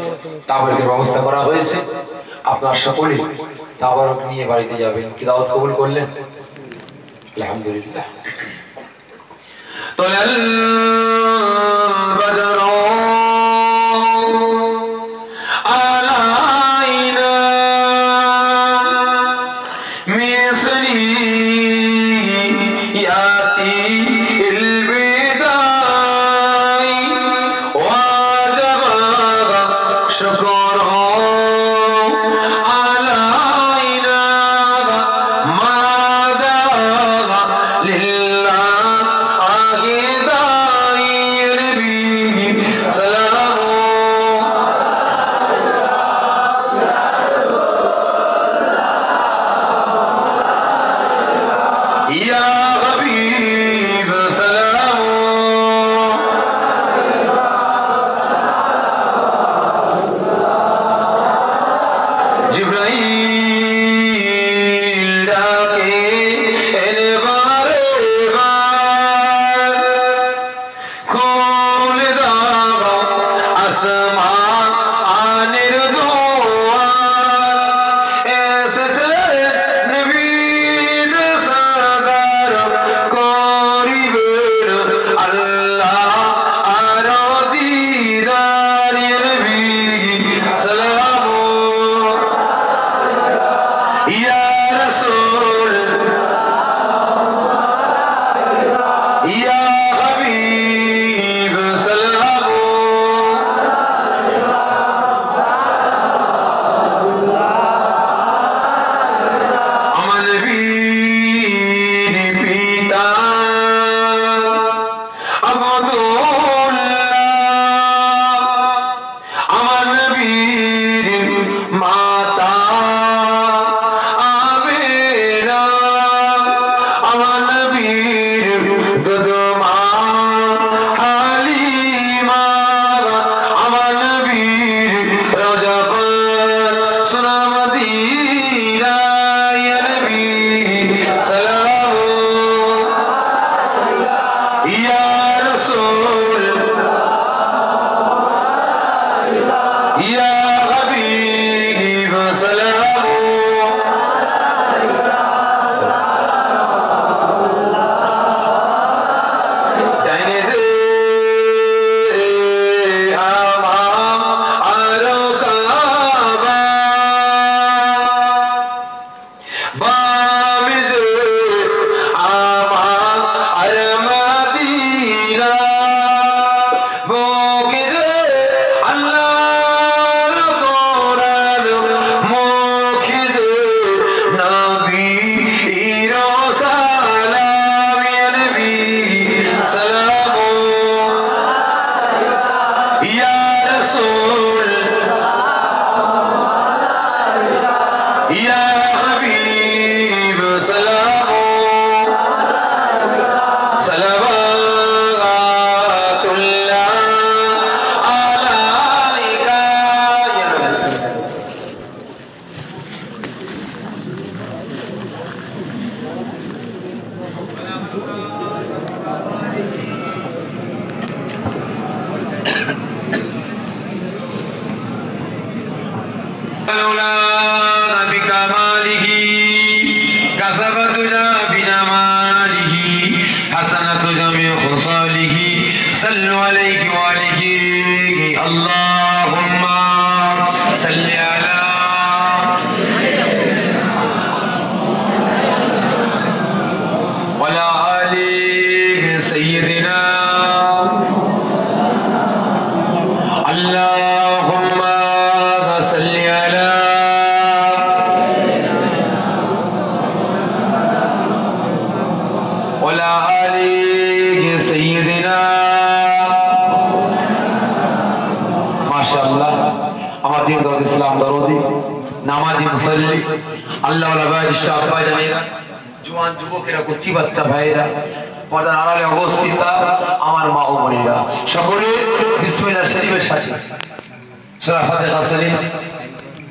তাবরকের ব্যবস্থা করা হয়েছে আপনারা সকলে তাবরক নিয়ে বাড়িতে যাবেন কি দাওয়াত কবুল করলেন আলহামদুলিল্লাহ তলাল বদর আলাইনা মিসরি ইয়াতি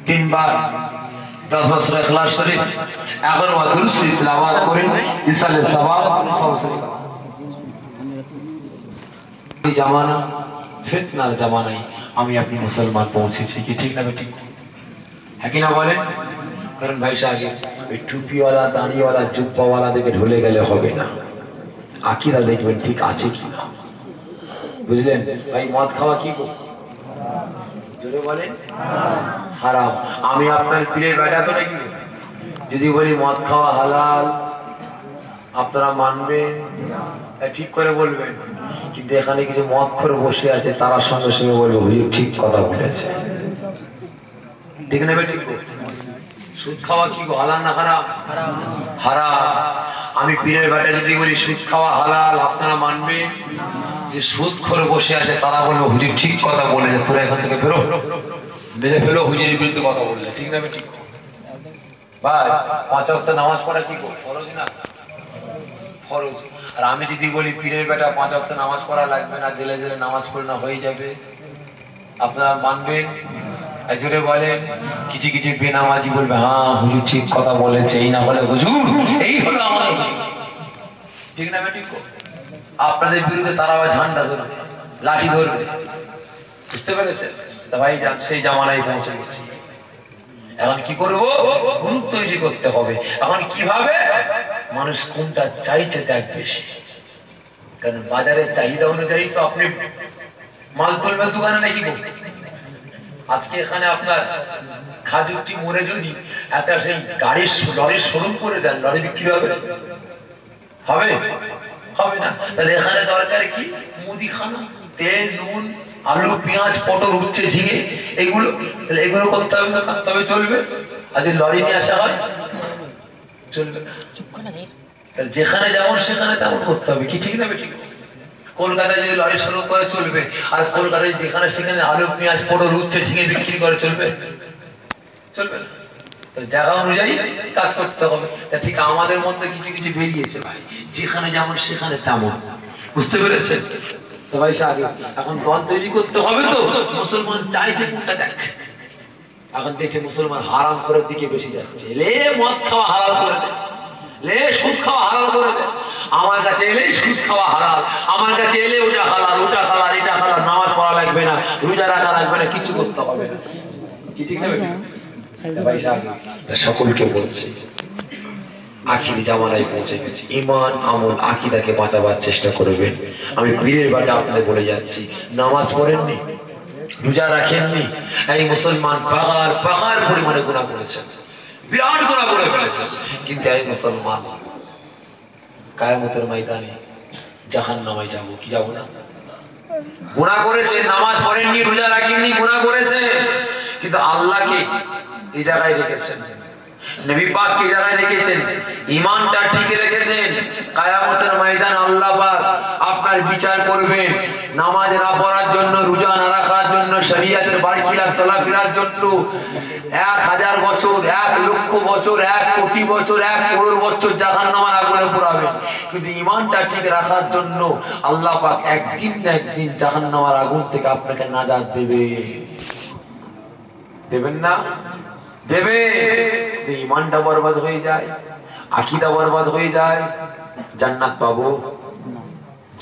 3 বার 10 বার সূরা ইখলাস শরীফ 11 বার দুরূদ শরীফ তিলাওয়াত করেন ইসালে সওয়াব এই জামানা ফিতনার জামানায় আমি আপনি মুসলমান পৌঁছেছি কি ঠিক না বেটি হ্যাঁ কি না বলেন কারণ ভাই সাহেব এই টুপিওয়ালা দাড়িওয়ালা জুব্বাওয়ালা দিকে ঢলে গেলে হবে না আকীদা দেখবেন ঠিক আছে কি না বুঝলেন ভাই মদ খাওয়া কি জোরে বলেন হারাম আমি আপনার পীরের বেটা তো নাকি যদি বলি মদ খাওয়া হালাল আপনারা মানবেন ঠিক করে বলবেন কিন্তু এখানে কিছু মদ করে বসে আছে তারা সঙ্গে সঙ্গে বলবো হুজুর ঠিক কথা বলেছে ঠিক না বেটি সুদ খাওয়া কি হালাল না হারাম হারাম আমি পীরের বেটা যদি বলি সুদ খাওয়া হালাল আপনারা মানবেন যে সুদ করে বসে আছে তারা বলবো হুজুর ঠিক কথা বলেছে তোরা এখান থেকে বেরো মেরে ফেলো হুজুরের বিরুদ্ধে কথা বললে ঠিক না বেটি ভাই 5 ওয়াক্ত নামাজ পড়া কি ফরজ না ফরজ আর আমি যদি বলি পীরের বেটা 5 ওয়াক্ত নামাজ পড়া লাগবে না জেলে জেলে নামাজ পড়ে না হয়ে যাবে আপনারা মানবেন জোরে বলেন কিছু কিছু বেনামাজি বলবে হ্যাঁ হুজুর ঠিক কথা বলেছে এই না বলে হুজুর এই হলো আমাদের ঠিক না বেটি আপনাদের বিরুদ্ধে তারা ঝান্ডা ধরবে লাঠি ধরবে বুঝতে পেরেছেন তা ভাই সেই জামানায় পৌঁছে গেছি এখন কি করব গ্রুপ তৈরি করতে হবে এখন কিভাবে মানুষ কোনটা চাইছে দেখ বেশি কারণ বাজারের চাহিদা অনুযায়ী তো আপনি মাল তুলবেন দোকানে নাকি আজকে এখানে আপনার খাজুরটি মোড়ে যদি একটা সেই লরির শোরুম করে দেন লরি বিক্রি হবে হবে হবে না তাহলে এখানে দরকার কি মুদিখানা তেল নুন আলু পেঁয়াজ পটল উচ্ছে ঝিঙে এগুলো তাহলে এগুলো করতে হবে না তবে চলবে আজ লরি নিয়ে আসা হয় চলবে তাহলে যেখানে যেমন সেখানে তেমন করতে হবে কি ঠিক না বেটি কলকাতায় যদি লরি শুরু করে চলবে আর কলকাতায় যেখানে সেখানে আলু পেঁয়াজ পটল উচ্ছে ঝিঙে বিক্রি করে চলবে চলবে না জায়গা অনুযায়ী কাজ করতে হবে ঠিক আমাদের মধ্যে কিছু কিছু বেরিয়েছে ভাই যেখানে যেমন সেখানে তেমন বুঝতে পেরেছেন তো ভাই সাহেব এখন দল তৈরি করতে হবে তো মুসলমান চাইছে কোনটা দেখ এখন দেখছে মুসলমান হারাম করার দিকে বেশি যাচ্ছে লে মদ খাওয়া হালাল করে দে লে সুদ খাওয়া হালাল করে দে আমার কাছে এলে সুদ খাওয়া হালাল আমার কাছে এলে ওটা হালাল এটা হালাল নামাজ পড়া লাগবে না রোজা রাখা লাগবে না কিছু করতে হবে না কি ঠিক না ভাই সাহেব সকলকে বলছি আখিরি জামানায় পৌঁছে গেছি ঈমান আমল আকীদাকে বাঁচাবার চেষ্টা করবেন আমি পীরের বাটা আপনাদের বলে যাচ্ছি নামাজ পড়েননি রোজা রাখেননি এই মুসলমান পাহাড় পরিমাণে গুনাহ করেছেন বিরাট গুনাহ করে ফেলেছেন কিন্তু এই মুসলমান কিয়ামতের ময়দানে জাহান্নামে যাব কি যাব না গুনাহ করেছেন নামাজ পড়েননি রোজা রাখেননি গুনাহ করেছেন কিন্তু আল্লাহকে এই জায়গায় রেখেছেন নবী পাক কি জায়গায় রেখেছেন ঈমানটা ঠিক রেখেছেন কিয়ামতের ময়দানে আল্লাহ পাক আপনার বিচার করবেন নামাজ না পড়ার জন্য রোজা না রাখার জন্য শরীয়তের বারখিলাফ চলাফেরার জন্য 1000 বছর 1 লক্ষ বছর 1 কোটি বছর 1 করোড় বছর জাহান্নামের আগুনে পোড়াবেন কিন্তু ঈমানটা ঠিক রাখার জন্য আল্লাহ পাক একদিন না একদিন জাহান্নামের আগুন থেকে আপনাকে নাজাত দেবেন না দেবে ঈমানটা বরবাদ হয়ে যায় আকীদা বরবাদ হয়ে যায় জান্নাত পাবো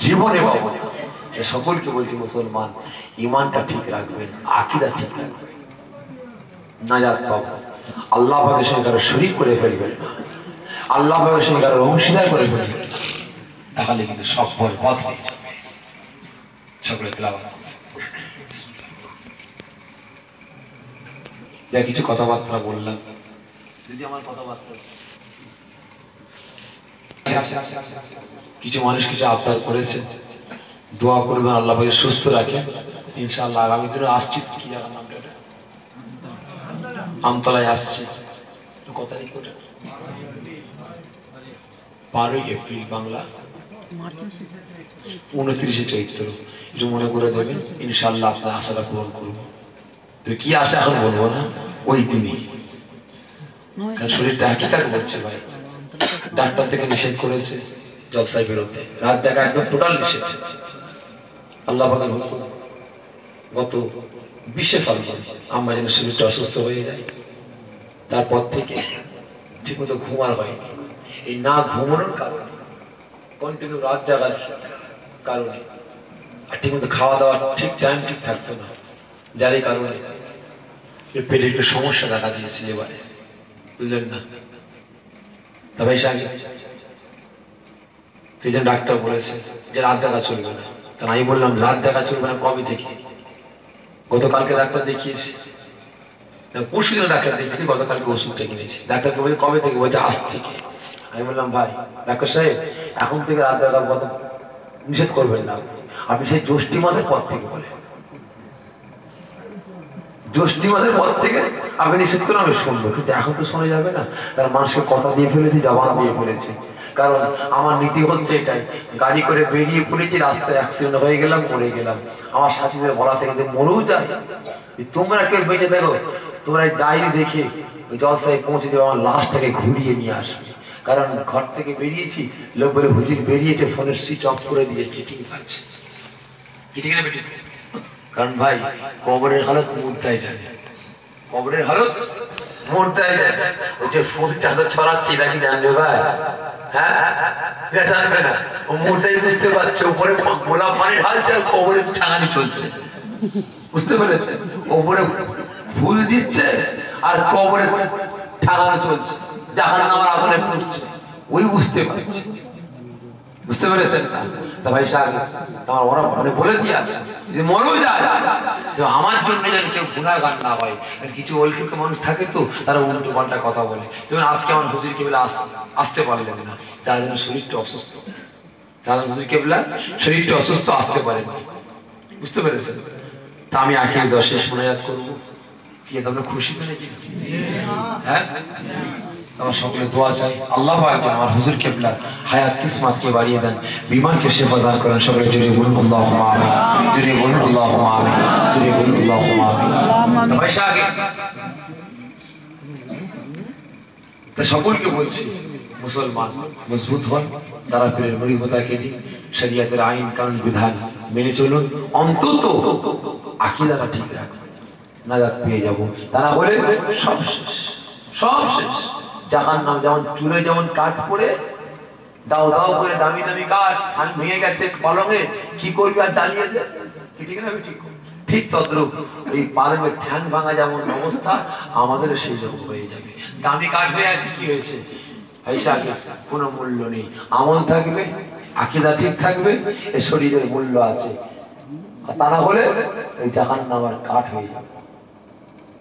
জীবনে পাবো সকলকে বলছি মুসলমান ঈমানটা ঠিক রাখবেন আকীদা ঠিক রাখবেন নাজাত পাবো আল্লাহ পাকের সঙ্গে কারো শরীক করে ফেলবেন না আল্লাহ পাকের সঙ্গে কারো অংশীদার করে ফেলবেন তাহলে কিন্তু সব বরবাদ হয়ে যাবে সকলে তেলাওয়াত যা কিছু কথাবার্তা বললাম যদি আমার কথাবার্তা কিছু মানুষ কিছু আবদার করেছে দোয়া করবেন আল্লাহ পাকে সুস্থ রাখেন ইনশাআল্লাহ আগামী দিনে আসছি কি জায়গার নামটা আমতলায় আসছি কত তারিখ ওটা 12 এপ্রিল বাংলা 29 চৈত্র একটু মনে করে দেবেন ইনশাআল্লাহ আপনার আশাটা পূরণ করবো তো কি আশা এখন বলবো না ওই দিনই কারণ শরীরটা হাকিকাত বলছে ভাই ডাক্তার থেকে নিষেধ করেছে জলসায় বেরোতে রাত জায়গা একদম টোটাল নিষেধ আল্লাহ পাকের হুকুম গত 20 ফাল্গুন আম্মা যেন শরীরটা অসুস্থ হয়ে যায়। তারপর থেকে ঠিকমতো ঘুমার হয়নি। এই না ঘুমানোর কারণে, কন্টিনিউ রাত জাগার কারণে, আর ঠিকমতো খাওয়া দাওয়া ঠিক টাইম ঠিক থাকতো না, যার এই কারণে পেটে একটু সমস্যা দেখা দিয়েছে এবারে, বুঝলেন না? তবে সেই জন্য ডাক্তার বলেছে যে রাত জাগা চলবে না। তা আমি বললাম রাত জাগা চলবে না কবে থেকে? গতকালকে ডাক্তার দেখিয়েছি, পরশু দিন ডাক্তার দেখিয়েছি, গতকালকে ওষুধটা কিনেছি। ডাক্তারকে বলছে কবে থেকে? বলছে আজ থেকে। আমি বললাম ভাই ডাক্তার সাহেব, এখন থেকে রাত জাগার কথা নিষেধ করবেন না, আপনি সেই জ্যৈষ্ঠী মাসের পর থেকে বলে, জ্যৈষ্ঠী মাসের পর থেকে আপনি নিষেধ করে আমি শুনবো, কিন্তু এখন তো শোনা যাবে না, কারণ মানুষকে কথা দিয়ে ফেলেছি, জবান দিয়ে ফেলেছি। কারণ আমার নীতি হচ্ছে এটাই, গাড়ি করে বেরিয়ে পড়েছি, রাস্তায় অ্যাক্সিডেন্ট হয়ে গেলাম, মরে গেলাম, আমার সাথীদের বলা থেকে মরেও যায়, তোমরা কেউ বেঁচে দেখো, তোমরা এই ডায়েরি দেখে ওই জলসায় পৌঁছে দেবে, আমার লাশটাকে ঘুরিয়ে নিয়ে আসবে। কারণ ঘর থেকে বেরিয়েছি, লোক বলে হুজুর বেরিয়েছে, ফোনের সুইচ অফ করে দিয়ে চিঠিং পাচ্ছে, চিঠি কিনে বেটে। কারণ ভাই কবরের হালত মুদ্রায় যায়, কবরের হালত মুদ্রায় যায়। ওই যে ফুল চাদর ছড়াচ্ছি নাকি জানবে ভাই? হ্যাঁ জানবে না, ও মুদ্রায় বুঝতে পারছে উপরে গোলাপ পানির হালচাল, কবরের ছাঙানি চলছে, বুঝতে পেরেছে? কবরে ফুল দিচ্ছে আর কবরে ঠাঙানো চলছে, জাহান্নামের আগুনে পুড়ছে, ওই বুঝতে পারছে, বুঝতে পেরেছেন? তা ভাই সাহেব তোমার ওরা মনে বলে দিয়ে আছে যে মরেও যায় তো আমার জন্য যেন কেউ গুনাহগার না হয়। কিছু অল্প মানুষ থাকে তো তারা উল্টো পাল্টা কথা বলে, যেমন আজকে আমার হুজুর কেবলা আসতে পারলেন না, তার জন্য শরীরটা অসুস্থ, তার হুজুর কেবলা শরীরটা অসুস্থ, আসতে পারেনি, বুঝতে পেরেছেন? তা আমি আখির 10 শেষ মোনাজাত করবো, কি তোমরা খুশি তো নাকি? হ্যাঁ, আমার সকলে দোয়া চাই, আল্লাহ পাক যেন আমার হুজুর কেবলা হায়াত কিসমতকে বাড়িয়ে দেন, বিমানকে শেফা দান করেন। সকলে জোরে বলুন আল্লাহুম্মা আমিন, জোরে বলুন আল্লাহুম্মা আমিন, জোরে বলুন আল্লাহুম্মা আমিন। ভাই সাহেব তা সকলকে বলছি মুসলমান মজবুত হন, তারা পীরের মরিবতাকে দিন, শরীয়তের আইন কানুন বিধান মেনে চলুন, অন্তত আকীদাটা ঠিক রাখুন, নাজাত পেয়ে যাব। তা না হলে সব শেষ, সব শেষ। জাহান্নাম যেমন চুলে যেমন কাঠ পড়ে দাও দাও করে দামি দামি কাঠ ধান ভেঙে গেছে কলমে, কি করবি আর জ্বালিয়ে দে, ঠিক না? ঠিক তদ্রুপ এই পালকের ঠ্যাং ভাঙা যেমন অবস্থা, আমাদের সেই রকম হয়ে যাবে। দামি কাঠ হয়ে আছে, কি হয়েছে? পয়সাকে কোনো মূল্য নেই, আমল থাকবে, আকীদা ঠিক থাকবে, এ শরীরের মূল্য আছে, তা না হলে ওই জাহান্নামের কাঠ হয়ে যাবে।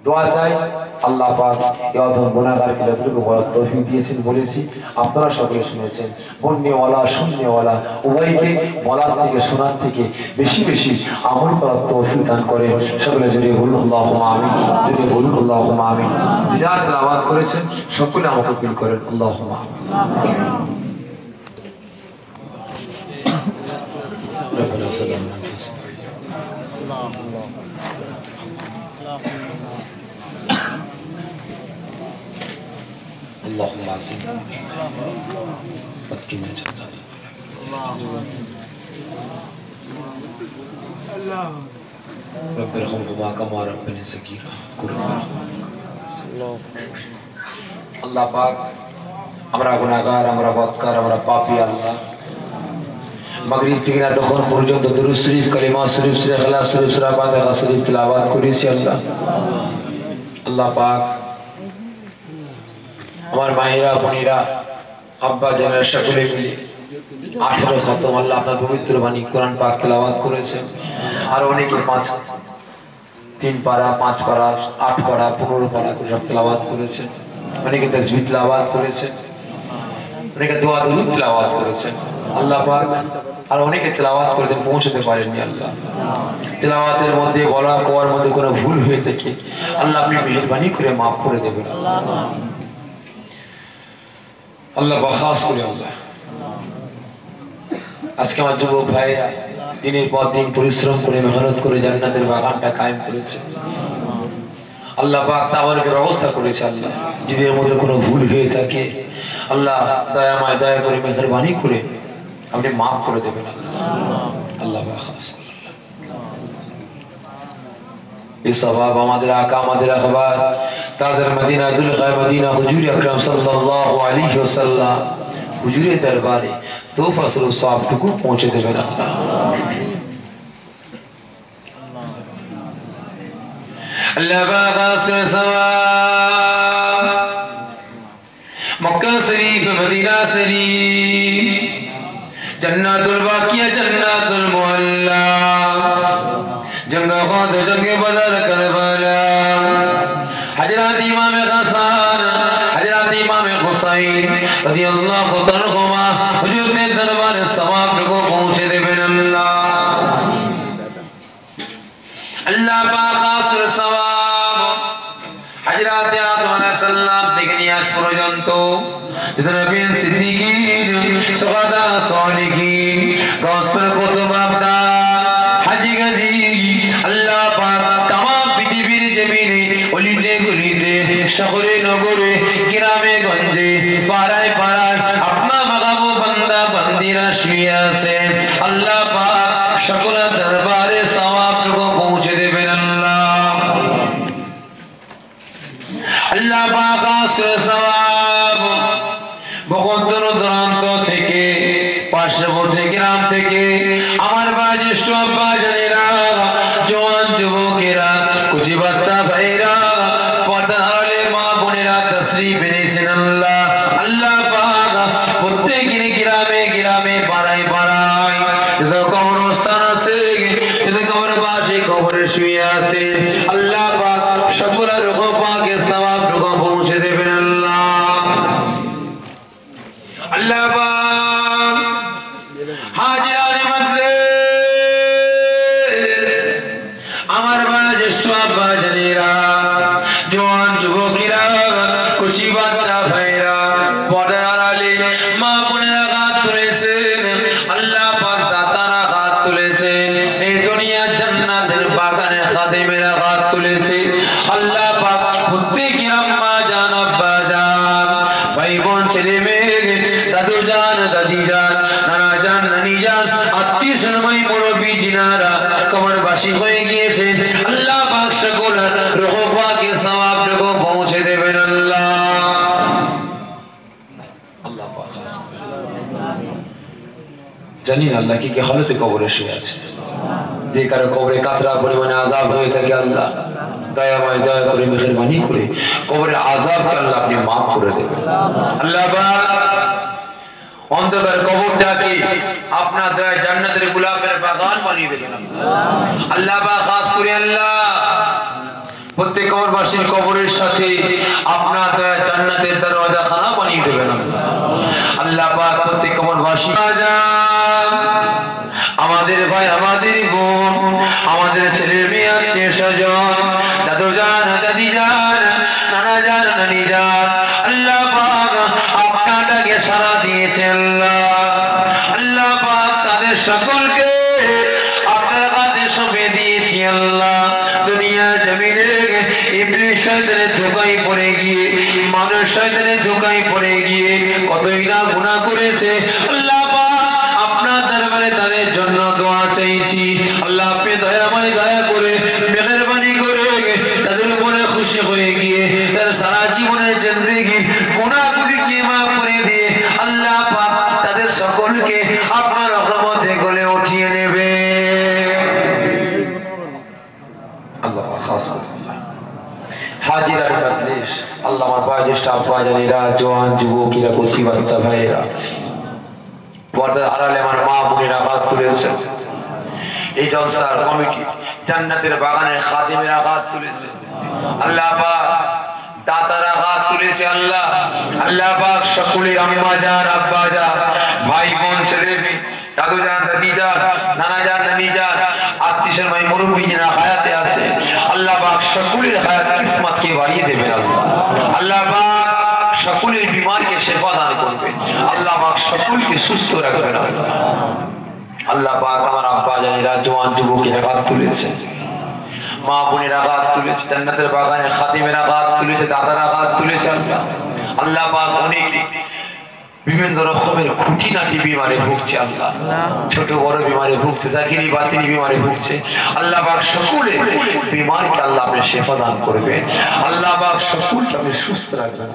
দোয়া চাই আল্লাহ পাক এই অধম গুনাহগারকে যতটুকু বলার তৌফিক দিয়েছেন বলেছি, আপনারা সকলে শুনেছেন। বন্যওয়ালা শূন্যওয়ালা উভয়কে বলার থেকে শোনার থেকে বেশি বেশি আমল করার তৌফিক দান করেন। সকলে জোরে বলুন আল্লাহুম্মা আমিন, জোরে বলুন আল্লাহুম্মা আমিন। যারা তেলাওয়াত করেছেন সকলে আমাকে কবুল করেন, আল্লাহুম্মা আমিন। রব্বানা সাল্লাল্লাহু আলাইহি اللهم اعزنا واتقنا جنات رب ارحمهما كما ربنا صغيرا আল্লাহ পাক আমরা গুনাহগার, আমরা বদকার, আমরা পাপী। আল্লাহ মাগরিব থেকে না তখন পর্যন্ত দুরূদ শরীফ, কালিমা শরীফ, সূরা ইখলাস শরীফ, সূরা ফাতিহা শরীফ তিলাওয়াত করেছি। আল্লাহ আল্লাহ পাক আমার মায়েরা বোনেরা আব্বা জানেরা সকলে মিলে 18 খতম আল্লাহ আপনার পবিত্র বাণী কোরআন পাক তেলাওয়াত করেছেন। আর অনেকে 3 পারা 5 পারা 8 পারা 15 পারা করে সব তেলাওয়াত করেছেন, অনেকে তাসবিহ তেলাওয়াত করেছেন, অনেকে দোয়া দুরূদ তেলাওয়াত করেছেন। আল্লাহ পাক আর অনেকে তেলাওয়াত করেছেন পৌঁছতে পারেননি। আল্লাহ তেলাওয়াতের মধ্যে বলা কোয়ার মধ্যে কোনো ভুল হয়ে থাকে আল্লাহ আপনি মেহেরবানি করে মাফ করে দেবেন। আল্লাহ বখাস করে আল্লাহ আজকে আমার যুবক ভাইরা দিনের পর দিন পরিশ্রম করে মেহনত করে জান্নাতের বাগানটা কায়েম করেছে। আল্লাহ পাক তাবারকের ব্যবস্থা করেছে। আল্লাহ যদি এর মধ্যে কোনো ভুল হয়ে থাকে আল্লাহ দয়াময় দয়া করে মেহেরবানি করে আপনি মাফ করে দেবেন। আল্লাহ বখাস এই সওয়াব আমাদের আকা আমাদের আখবার তাদের মদিনা দুল খায় মদিনা হুজুর আকরাম সাল্লাল্লাহু আলাইহি ওয়াসাল্লাম হুজুরের দরবারে তোফা স্বরূপ সওয়াবটুকু পৌঁছে দেবেন আল্লাহ। আল্লাহ পাক আসর সওয়াব মক্কা শরীফ মদিনা শরীফ जन्नतुल बाकिया जन्नतुल मुअल्ला जंग खुद जंग बदर करबला हजरत इमाम हसन हजरत इमाम हुसैन रदियल्लाहु ताला अन्हुमा हुजूर के दरबार सवाब को पहुंचे देवेन अल्लाह। अल्लाह पाक खास सवाब हजरत आदम अलैहिस सलाम থেকে নিয়ে আজ পর্যন্ত नबीन सिद्दीकीन शुहदा सालिहीन गौस पर कुतुब अब्दाल हाजी गाजी अल्लाह पाक तमाम पृथ्वीर जमीने অলিতে গলিতে শহরে নগরে গ্রামে গঞ্জে পাড়ায় পাড়ায় আপনার মাগাবো বান্দা বান্দিরা শুয়ে আছে আল্লাহ পাক সকল দরবারে সওয়াবটুকু পৌঁছে দেবেন আল্লাহ। আল্লাহ পাক আসর সওয়াব बहुत दूर दूरांत থেকে পার্শ্ববর্তী গ্রাম থেকে আমার বাজেষ্ট আব্বা জানেরা জওয়ান যুবকেরা কুচি বাচ্চা ভাইরা পর্দারে মা বোনেরা তশরিফ এনেছেন আল্লাহ। আল্লাহ পাক প্রত্যেকের গ্রামে গ্রামে পাড়ায় পাড়ায় যত কবরস্থান আছে যত কবরবাসী কবরে শুয়ে আছে আল্লাহ পাক সকলের রূহ পাকে সওয়াবটুকু পৌঁছে দেবেন আল্লাহ। अल्लाह पाक हाजिराने मजलिस আমার বাজেষ্ট আব্বা জানেরা জওয়ান যুবকেরা কুচি বাচ্চা ভাইরা পর্দার আড়ালে মা বোনেরা হাত তুলেছেন আল্লাহ পাক দাতারা হাত তুলেছেন এই দুনিয়া জান্নাতের বাগানে খাদেমেরা হাত তুলেছে আল্লাহ পাক প্রত্যেকের আম্মা জান আব্বা জান ভাই বোন ছেলে মেয়ে দাদু জান দাদি জান নানা জান নানি জান আত্মীয় স্বজনই মুরব্বি জিনারা কবরবাসী হয়ে গিয়েছে আল্লাহ পাক সকল রূহ পাকে সওয়াবটুকু পৌঁছে দেবেন আল্লাহ। আল্লাহ পাক জানি আল্লাহ কি হালতে কবরে শুয়ে আছে যে কারো কবরে কাতরা পরিমাণে আযাব হয়ে থাকে আল্লাহ দয়াময় দয়া করে মেহেরবানি করে কবরের আযাবকে আল্লাহ আপনি maaf করে দেবেন আল্লাহ পাক অন্ধকার কবরটাকে আপনার দয়া জান্নাতের গোলাপের বাগান বানিয়ে দেবেন আল্লাহ পাক খাস করে আল্লাহ প্রত্যেক কবরবাসীর কবরের সাথে আপনার দয়া জান্নাতের দরওয়াজা খানা বানিয়ে দেবেন আল্লাহ পাক প্রত্যেক কবরবাসী আমাদের ভাই আমাদের বোন আমাদের ছেলে মেয়ে আত্মীয় স্বজন দাদু জান দাদি জান নানা জান নানি জান আল্লাহ পাক আপনাকে সারা দিয়েছেন আল্লাহ পাক তাদের সকলকে আপনার কাছে সঁপে দিয়েছি আল্লাহ। দুনিয়া জমিনে ইবলিস শয়তানের ধোঁকায় পড়ে গিয়ে মানুষ শয়তানের ধোঁকায় পড়ে গিয়ে কতই না গুনাহ করেছে আল্লাহ পাক আপনার দরবারে তাদের জন্য দোয়া চাইছি আল্লাহ আপনি দয়াময় দয়া করে মেহেরবানি করে তাদের উপরে খুশি হয়ে গিয়ে তাদের সারা জীবনের জিন্দেগির গুনাহগুলিকে maaf করে দিয়ে আল্লাহ পাক তাদের সকলকে আপনার রহমতে গলে উঠিয়ে নেবে আল্লাহ পাক খাস হাজিরার মজলিস আল্লাহ আমার বাজেষ্ট আব্বা জানেরা জওয়ান যুবকেরা কচি বাচ্চা ভাইরা পর্দার আড়ালে আমার মা বোনেরা হাত তুলেছে এই জলসার কমিটি জান্নাতের বাগানের খাদেমেরা হাত তুলেছে আল্লাহ পাক দাতারা হাত তুলেছে আল্লাহ আল্লাহ পাক সকলের আম্মা জান আব্বা জান ভাই বোন ছেলে মেয়ে দাদু জান দাদি জান নানা জান নানি জান আত্মীয় ভাই মুরব্বি যারা হায়াতে আছে আল্লাহ পাক সকলের হায়াত কিসমতকে বাড়িয়ে দেবেন আল্লাহ আল্লাহ পাক সকলের বিমারকে শিফা দান করবেন আল্লাহ পাক সকলকে সুস্থ রাখবেন আল্লাহ পাক আমার আব্বা জানেরা জওয়ান যুবকেরা হাত তুলেছে মা বোনেরা হাত তুলেছে জান্নাতের বাগানের খাদেমেরা হাত তুলেছে দাদারা হাত তুলেছে আল্লাহ পাক অনেকে বিভিন্ন রকমের খুঁটিনাটি বিমারে ভুগছে আল্লাহ, ছোট বড় বিমারে ভুগছে, জাকিরি বাতিনি বিমারে ভুগছে আল্লাহ পাক সকলে বিমারকে আল্লাহ আপনি শেফা দান করবেন, আল্লাহ পাক সকলকে আপনি সুস্থ রাখবেন।